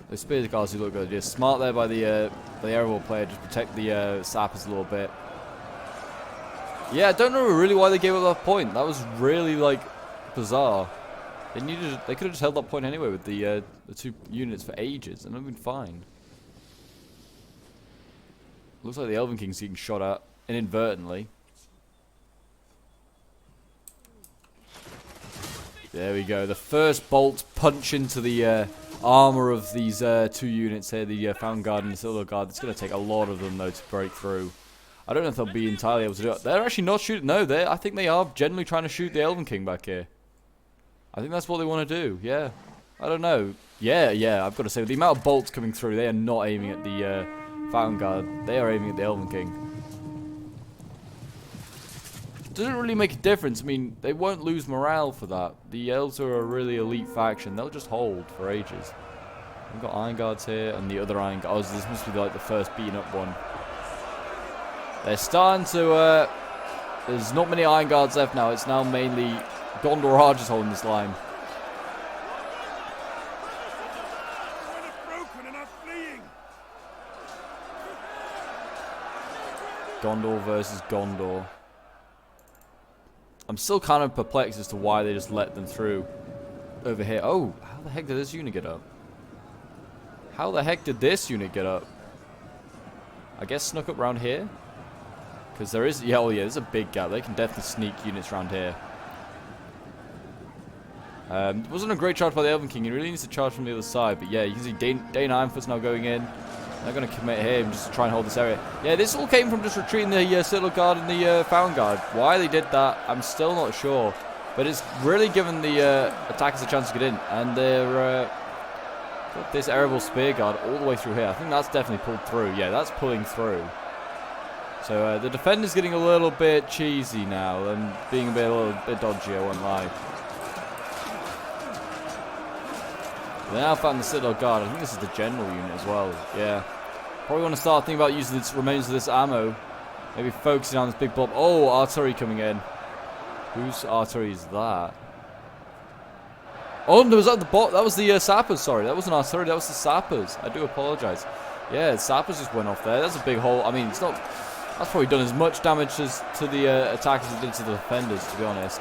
[SPEAKER 1] The Spear Guards do look good. Yeah, smart there by the Erebor player, just protect the Sappers a little bit. Yeah, I don't know really why they gave up that point. That was really like bizarre. They could have just held that point anyway with the two units for ages, and it would have been fine. Looks like the Elven King's getting shot at inadvertently. There we go. The first bolt punch into the armor of these two units here, the Fountain Guard and the Citadel Guard. It's going to take a lot of them though to break through. I don't know if they'll be entirely able to do it. They're actually not shooting. No, I think they are generally trying to shoot the Elven King back here. I think that's what they want to do. Yeah. I don't know. Yeah. I've got to say, with the amount of bolts coming through, they are not aiming at the Fountain Guard. They are aiming at the Elven King. Doesn't really make a difference. I mean, they won't lose morale for that. The Elves are a really elite faction. They'll just hold for ages. We've got Iron Guards here, and the other Iron Guards. Oh, this must be like the first beaten up one. They're starting to... there's not many Iron Guards left now. It's now mainly Gondor Archers holding this line. Gondor versus Gondor. I'm still kind of perplexed as to why they just let them through over here. Oh, how the heck did this unit get up? How the heck did this unit get up? I guess snuck up around here? Because there is... Yeah, oh yeah, there's a big gap. They can definitely sneak units around here. It wasn't a great charge by the Elven King. He really needs to charge from the other side. But yeah, you can see Dane Ironfoot's now going in. They're going to commit him just to try and hold this area. Yeah, this all came from just retreating the Citadel Guard and the Found Guard. Why they did that, I'm still not sure. But it's really given the attackers a chance to get in. And they're got this Erebor Spear Guard all the way through here. I think that's definitely pulled through. Yeah, that's pulling through. So the defender's getting a little bit cheesy now and being a little bit dodgy, I won't lie. They now found the Citadel Guard. I think this is the general unit as well. Yeah. Probably want to start thinking about using the remains of this ammo. Maybe focusing on this big blob. Oh, artillery coming in. Whose artillery is that? Oh, no, was that the bot? That was the sappers, sorry. That wasn't artillery, that was the sappers. I do apologize. Yeah, the sappers just went off there. That's a big hole. I mean, it's not... That's probably done as much damage as to the attackers as it did to the defenders, to be honest.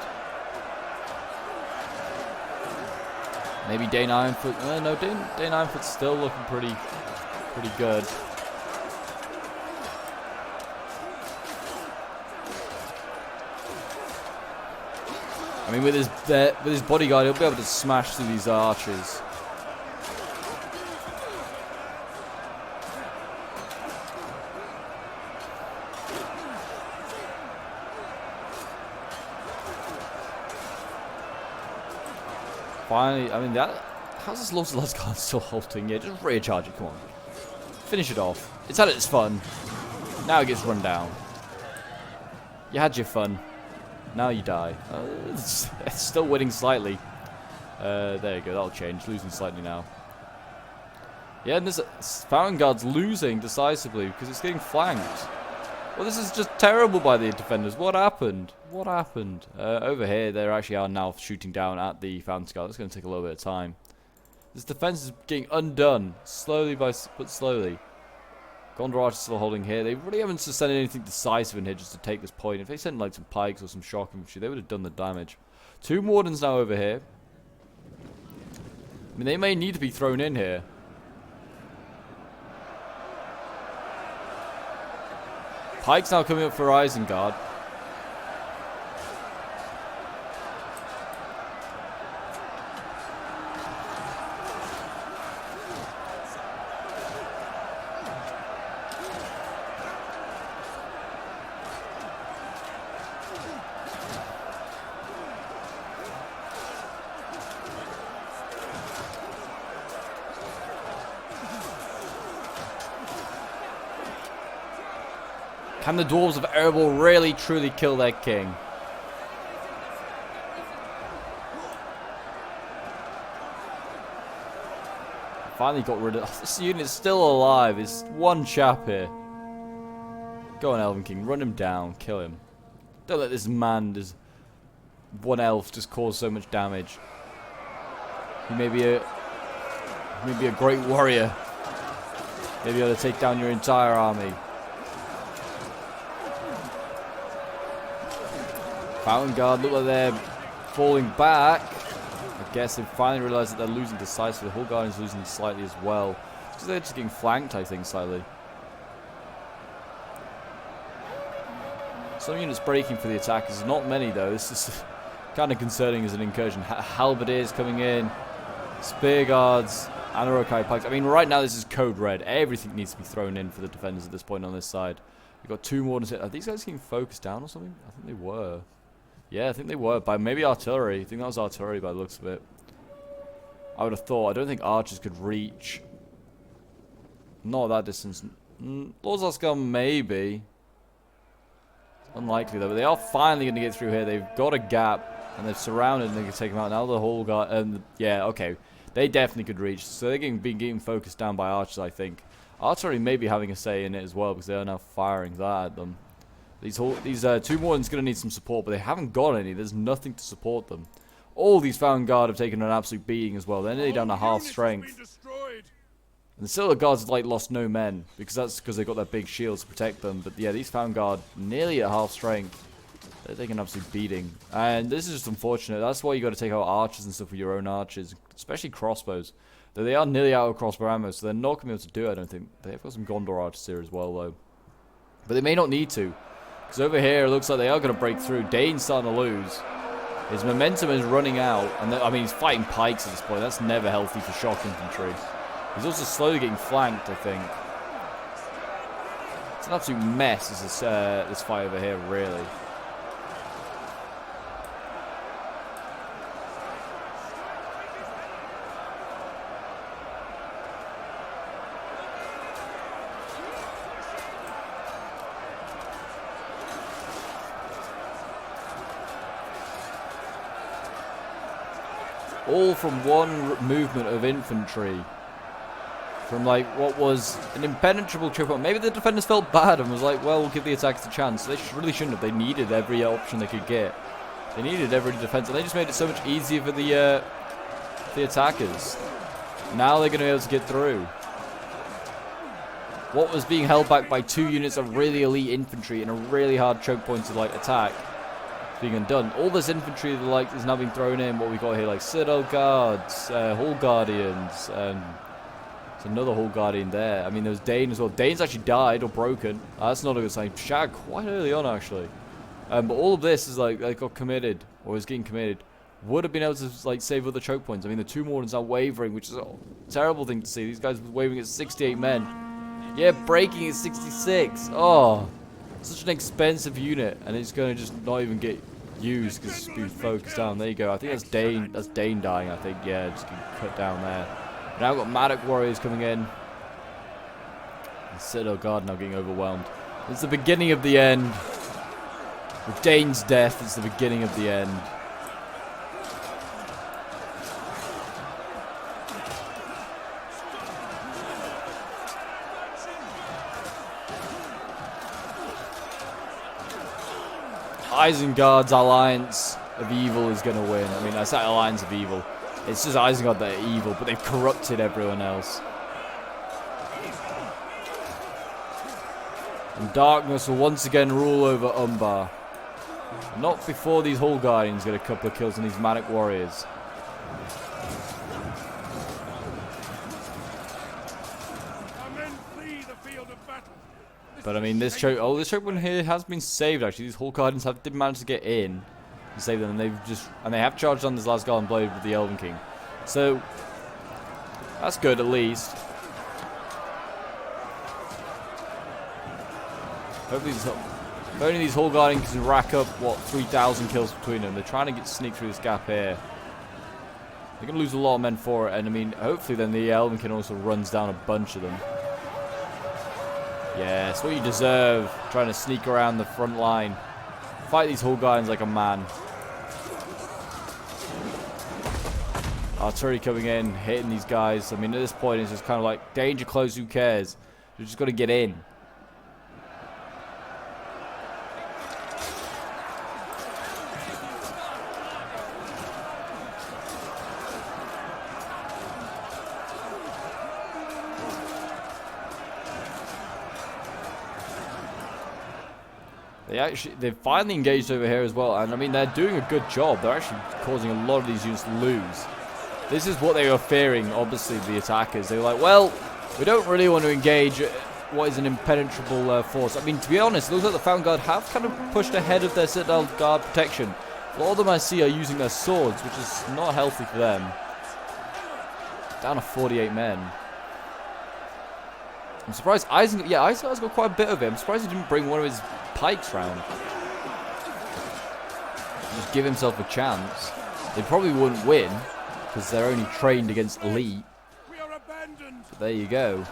[SPEAKER 1] Maybe Day 9 foot. No, Day 9 foot's still looking pretty good. I mean, with his bodyguard, he'll be able to smash through these archers. Finally, I mean, how's this Lord's Guard still halting? Yeah, just recharge it, come on. Finish it off. It's had its fun. Now it gets run down. You had your fun. Now you die. It's still winning slightly. There you go, that'll change. Losing slightly now. Yeah, and this Fountain Guard's losing decisively because it's getting flanked. Well, this is just terrible by the defenders. What happened? What happened? Over here, they actually are now shooting down at the Fountain Guard. That's going to take a little bit of time. This defense is getting undone. Slowly but slowly. Gondor Archers still holding here. They really haven't sent anything decisive in here just to take this point. If they sent like some pikes or some shock infantry, they would have done the damage. 2 Wardens now over here. I mean, they may need to be thrown in here. Pikes now coming up for Isengard. Can the dwarves of Erebor really truly kill their king? Finally got rid of... This unit's still alive. There's one chap here. Go on, Elven King. Run him down. Kill him. Don't let this man, this one elf, just cause so much damage. He may be a great warrior. Maybe able to take down your entire army. Fountain Guard look like they're falling back. I guess they've finally realised that they're losing decisively. The whole Guardian is losing slightly as well. Because they're just getting flanked, I think, slightly. Some units breaking for the attackers. Not many, though. This is kind of concerning as an incursion. Halberdiers coming in. Spear Guards. Anarokai Pikes. I mean, right now this is code red. Everything needs to be thrown in for the defenders at this point on this side. We've got 2 Wardens here. Are these guys getting focused down or something? I think they were. Yeah, I think they were, by maybe artillery. I think that was artillery by the looks of it. I would have thought. I don't think archers could reach. Not that distance. Lord's Oscar maybe. Unlikely though, but they are finally going to get through here. They've got a gap, and they've surrounded and they can take them out. Now the whole guy, yeah, okay. They definitely could reach. So they're getting focused down by archers, I think. Artillery may be having a say in it as well, because they are now firing that at them. These 2 Wardens going to need some support, but they haven't got any. There's nothing to support them. All these Found Guard have taken an absolute beating as well. They're nearly down to half strength. And the Citadel Guards have like lost no men, because they've got their big shields to protect them. But yeah, these Found Guard nearly at half strength. They're taking an absolute beating. And this is just unfortunate. That's why you got to take out archers and stuff with your own archers, especially crossbows. Though they are nearly out of crossbow ammo, so they're not going to be able to do it, I don't think. They've got some Gondor archers here as well, though. But they may not need to. Because over here, it looks like they are going to break through. Dane's starting to lose. His momentum is running out. And I mean, he's fighting pikes at this point. That's never healthy for shock infantry. He's also slowly getting flanked, I think. It's an absolute mess, this fight over here, really. All from one movement of infantry. From like what was an impenetrable triple. Maybe the defenders felt bad and was like, well, we'll give the attackers a chance. They really shouldn't have. They needed every option they could get. They needed every defense, and they just made it so much easier for the attackers. Now they're going to be able to get through. What was being held back by 2 units of really elite infantry and a really hard choke point to like attack being undone. All this infantry like is now being thrown in. What we got here, like Citadel Guards, Hall Guardians, there's another Hall Guardian there. I mean, there's Dane as well. Dane's actually died or broken. That's not a good sign. Shag quite early on, actually. But all of this is like got committed, or is getting committed. Would have been able to like save other choke points. I mean, the 2 Mordors are wavering, which is a terrible thing to see. These guys were wavering at 68 men. Yeah, breaking at 66. Oh, such an expensive unit, and it's going to just not even get used because it's being focused down. There you go. I think that's Dane. That's Dane dying. I think. Yeah, just getting cut down there. Now we've got Maddox warriors coming in. And Citadel Guard now getting overwhelmed. It's the beginning of the end. With Dane's death, it's the beginning of the end. Isengard's Alliance of Evil is going to win. I mean, that's that Alliance of Evil. It's just Isengard that are evil, but they've corrupted everyone else. And darkness will once again rule over Umbar. Not before these Hall Guardians get a couple of kills on these Manic Warriors. But I mean, this choke one here has been saved. Actually, these Hall Guardians did manage to get in and save them, and they have charged on this last Golden Blade with the Elven King. So that's good at least. Hopefully, if only these Hall Guardians can rack up what 3,000 kills between them. They're trying to sneak through this gap here. They're gonna lose a lot of men for it, and I mean, hopefully then the Elven King also runs down a bunch of them. Yeah, it's what you deserve. Trying to sneak around the front line. Fight these Hall Guardians like a man. Artillery coming in, hitting these guys. I mean, at this point, it's just kind of like, danger close, who cares? You just got to get in. They've finally engaged over here as well, and I mean, they're doing a good job. They're actually causing a lot of these units to lose. This is what they were fearing, obviously, the attackers. They were like, well, we don't really want to engage what is an impenetrable force. I mean, to be honest, it looks like the Found Guard have kind of pushed ahead of their Citadel Guard protection. A lot of them I see are using their swords, which is not healthy for them. Down to 48 men. I'm surprised Isengard's got quite a bit of it. I'm surprised he didn't bring one of his pikes round. Just give himself a chance. They probably wouldn't win because they're only trained against elite. But there you go.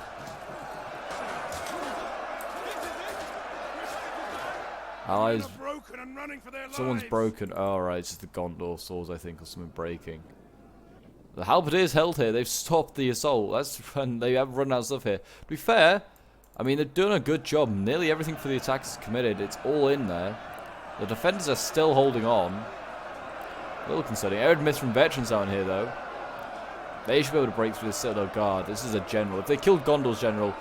[SPEAKER 1] Allies. Someone's broken. Oh, right, it's just the Gondor swords, I think, or something breaking. The halberdiers held here. They've stopped the assault. That's fun. They have run out of stuff here. To be fair, I mean, they've done a good job. Nearly everything for the attacks is committed. It's all in there. The defenders are still holding on. A little concerning. Ered Mithrin veterans down here, though. They should be able to break through the Citadel Guard. This is a general. If they killed Gondor's general,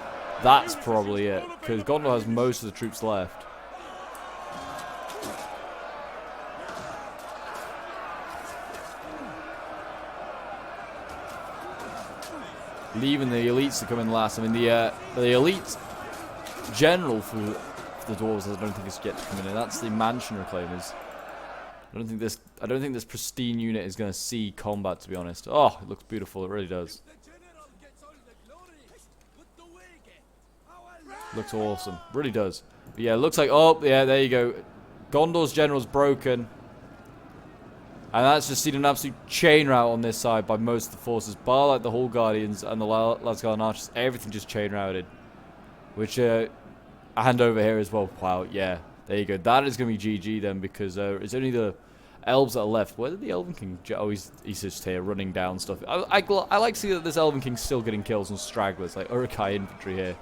[SPEAKER 1] that's probably it. Because Gondor has most of the troops left. Leaving the elites to come in last. I mean, the elite general for the dwarves, I don't think is yet to come in. That's the mansion reclaimers. I don't think this pristine unit is going to see combat, to be honest. Oh, it looks beautiful. It really does. Looks awesome. Really does. But yeah, looks like... Oh, yeah, there you go. Gondor's general's broken. And that's just seen an absolute chain rout on this side by most of the forces. Bar like the Hall Guardians and the Lasgarden Archers. Everything just chain routed. Which, I hand over here as well. Wow, yeah. There you go. That is going to be GG then, because it's only the elves that are left. Where did the Elven King... Oh, he's just here running down stuff. I like to see that this Elven King's still getting kills on stragglers. Like Uruk-hai infantry here.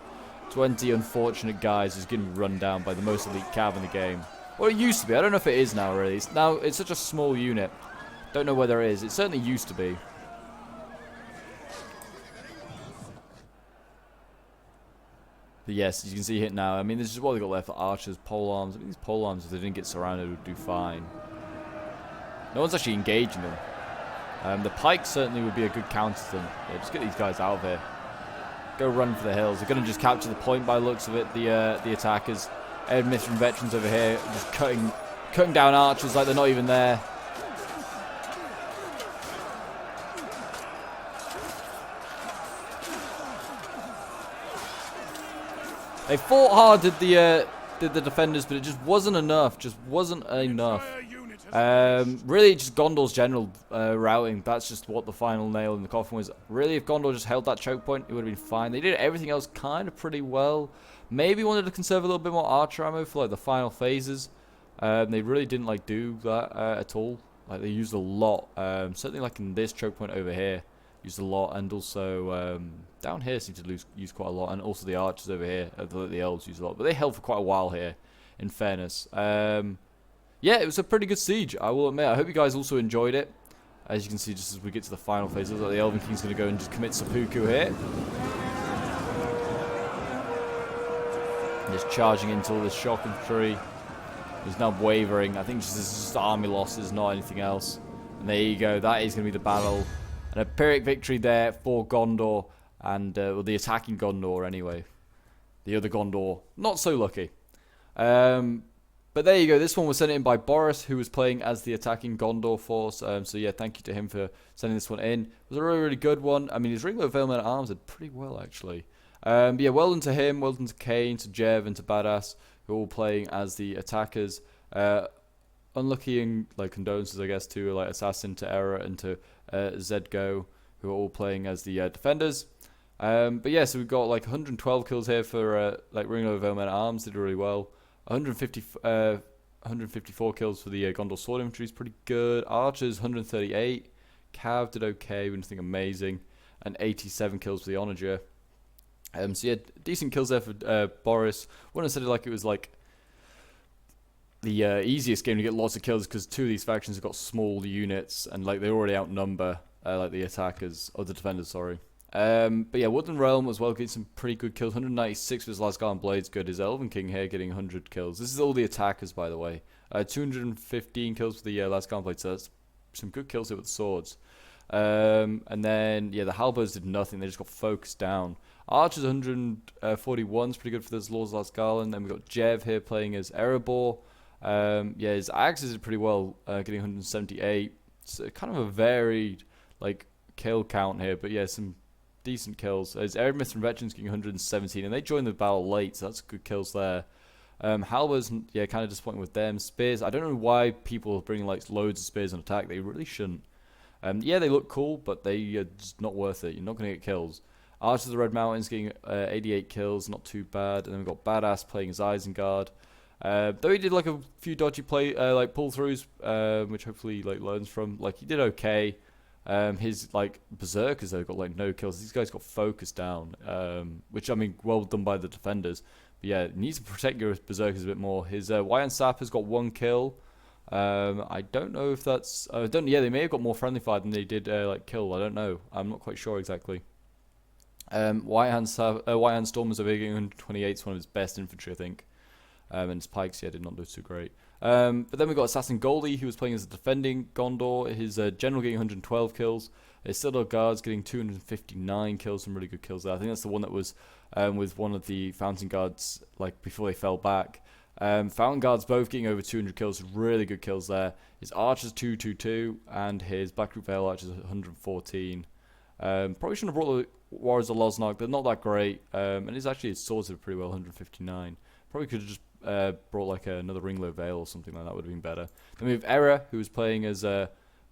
[SPEAKER 1] 20 unfortunate guys is getting run down by the most elite cav in the game. Well, it used to be. I don't know if it is now, really. It's such a small unit. Don't know whether it is. It certainly used to be. But yes, you can see it now. I mean, this is what they got left for archers, pole arms. I mean, these pole arms, if they didn't get surrounded, would do fine. No one's actually engaging them. The pikes certainly would be a good counter to them. Yeah, just get these guys out of here. Go run for the hills. They're going to just capture the point by the looks of it, the attackers. Mithrin veterans over here, just cutting down archers like they're not even there. They fought hard, did the defenders, but it just wasn't enough. Just wasn't enough. Really, just Gondor's general routing. That's just what the final nail in the coffin was. Really, if Gondor just held that choke point, it would have been fine. They did everything else kind of pretty well. Maybe wanted to conserve a little bit more archer ammo for like the final phases. They really didn't like do that at all. Like they used a lot. Certainly like in this choke point over here, used a lot, and also down here seemed to use quite a lot, and also the archers over here, the elves used a lot. But they held for quite a while here, in fairness. Yeah, it was a pretty good siege, I will admit. I hope you guys also enjoyed it. As you can see, just as we get to the final phase, it looks like the Elven King's going to go and just commit seppuku here. Just charging into all this shock infantry. He's now wavering. I think this is just army losses, not anything else. And there you go. That is going to be the battle. An Pyrrhic victory there for Gondor. And well, the attacking Gondor, anyway. The other Gondor, not so lucky. But there you go. This one was sent in by Boris, who was playing as the attacking Gondor force. So yeah, thank you to him for sending this one in. It was a really, really good one. I mean, his Ringload Valeman at Arms did pretty well, actually. But yeah, well done to him, well done to Kane, to Jev, and to Badass, who are all playing as the attackers. Unlucky and like condolences, I guess, to like Assassin, to Era, and to Zedgo, who are all playing as the defenders. But yeah, so we've got like 112 kills here for like Ringload Valeman at Arms, did really well. 154 kills for the Gondor Sword Infantry is pretty good. Archers, 138. Cav did okay, but nothing amazing. And 87 kills for the Onager. So yeah, decent kills there for Boris. Wouldn't have said it like it was like the easiest game to get lots of kills, because two of these factions have got small units and like they already outnumber like the attackers, or the defenders, sorry. But yeah, Woodland Realm as well, getting some pretty good kills. 196 for his Lasgarden Blades, good. His Elven King here getting 100 kills. This is all the attackers, by the way. 215 kills for the Lasgarden Blades, so that's some good kills here with the swords. And then, yeah, the Halberds did nothing. They just got focused down. Archers 141 is pretty good for this Lord's Lasgarden. Then we've got Jev here playing as Erebor. Yeah, his Axes did pretty well, getting 178. So kind of a varied, like, kill count here. But yeah, some decent kills. His Erebor and Veterans getting 117. And they joined the battle late, so that's good kills there. Halberds, yeah, kind of disappointing with them. Spears, I don't know why people are bringing, like, loads of spears on attack. They really shouldn't. Yeah, they look cool, but they are just not worth it. You're not going to get kills. Archers of the Red Mountains getting 88 kills, not too bad. And then we've got Badass playing as Isengard. Though he did like a few dodgy like pull-throughs, which hopefully like learns from. Like he did okay. His like Berserkers though got like no kills. These guys got focused down, which I mean, well done by the defenders. But yeah, needs to protect your Berserkers a bit more. His Wyand Sapper's got 1 kill. I don't know if that's. Yeah, they may have got more friendly fire than they did like kill. I don't know. I'm not quite sure exactly. White Hand Stormers over here getting 128. It's one of his best infantry, I think. And his pikes, yeah, did not do too great. But then we got Assassin Goldie, who was playing as a defending Gondor. His general getting 112 kills. His Citadel Guards getting 259 kills, some really good kills there. I think that's the one that was with one of the Fountain Guards, like before they fell back. Fountain Guards both getting over 200 kills, really good kills there. His Archers 222, and his Blackroot Vale Archers 114. Probably shouldn't have brought Warriors of Losnog, they're not that great, and it's actually sorted pretty well, 159. Probably could have just brought like another Ringlow Vale or something like that, would have been better. Then we have Era, who was playing as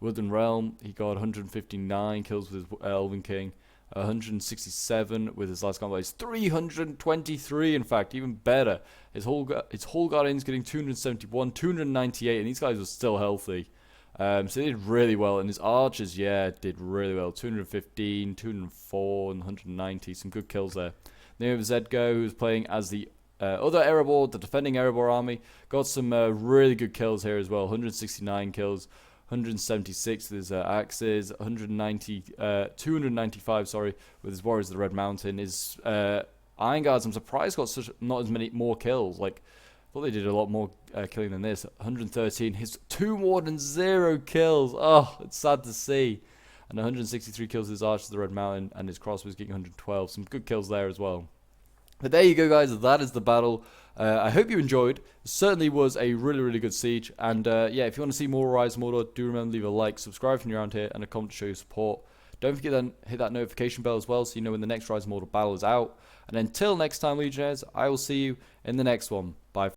[SPEAKER 1] Woodland Realm. He got 159 kills with his Elven King, 167 with his last combat. 323, in fact, even better. His whole Guardian's getting 271, 298, and these guys are still healthy. So they did really well, and his archers, yeah, did really well. 215, 204, and 190. Some good kills there. Then we have Zedgo, who's playing as the other Erebor, the defending Erebor army. Got some really good kills here as well. 169 kills, 176 with his axes, 295, sorry, with his Warriors of the Red Mountain. His Iron Guards, I'm surprised, got not as many more kills. Like, I thought they did a lot more killing than this. 113. His 2 Wardens, 0 kills. Oh, it's sad to see. And 163 kills with his Archers of the Red Mountain, and his Crossbows getting 112. Some good kills there as well. But there you go, guys. That is the battle. I hope you enjoyed. It certainly was a really, really good siege. And yeah, if you want to see more Rise of Mordor, do remember to leave a like, subscribe if you're around here, and a comment to show your support. Don't forget to hit that notification bell as well, so you know when the next Rise of Mordor battle is out. And until next time, Legionnaires, I will see you in the next one. Bye.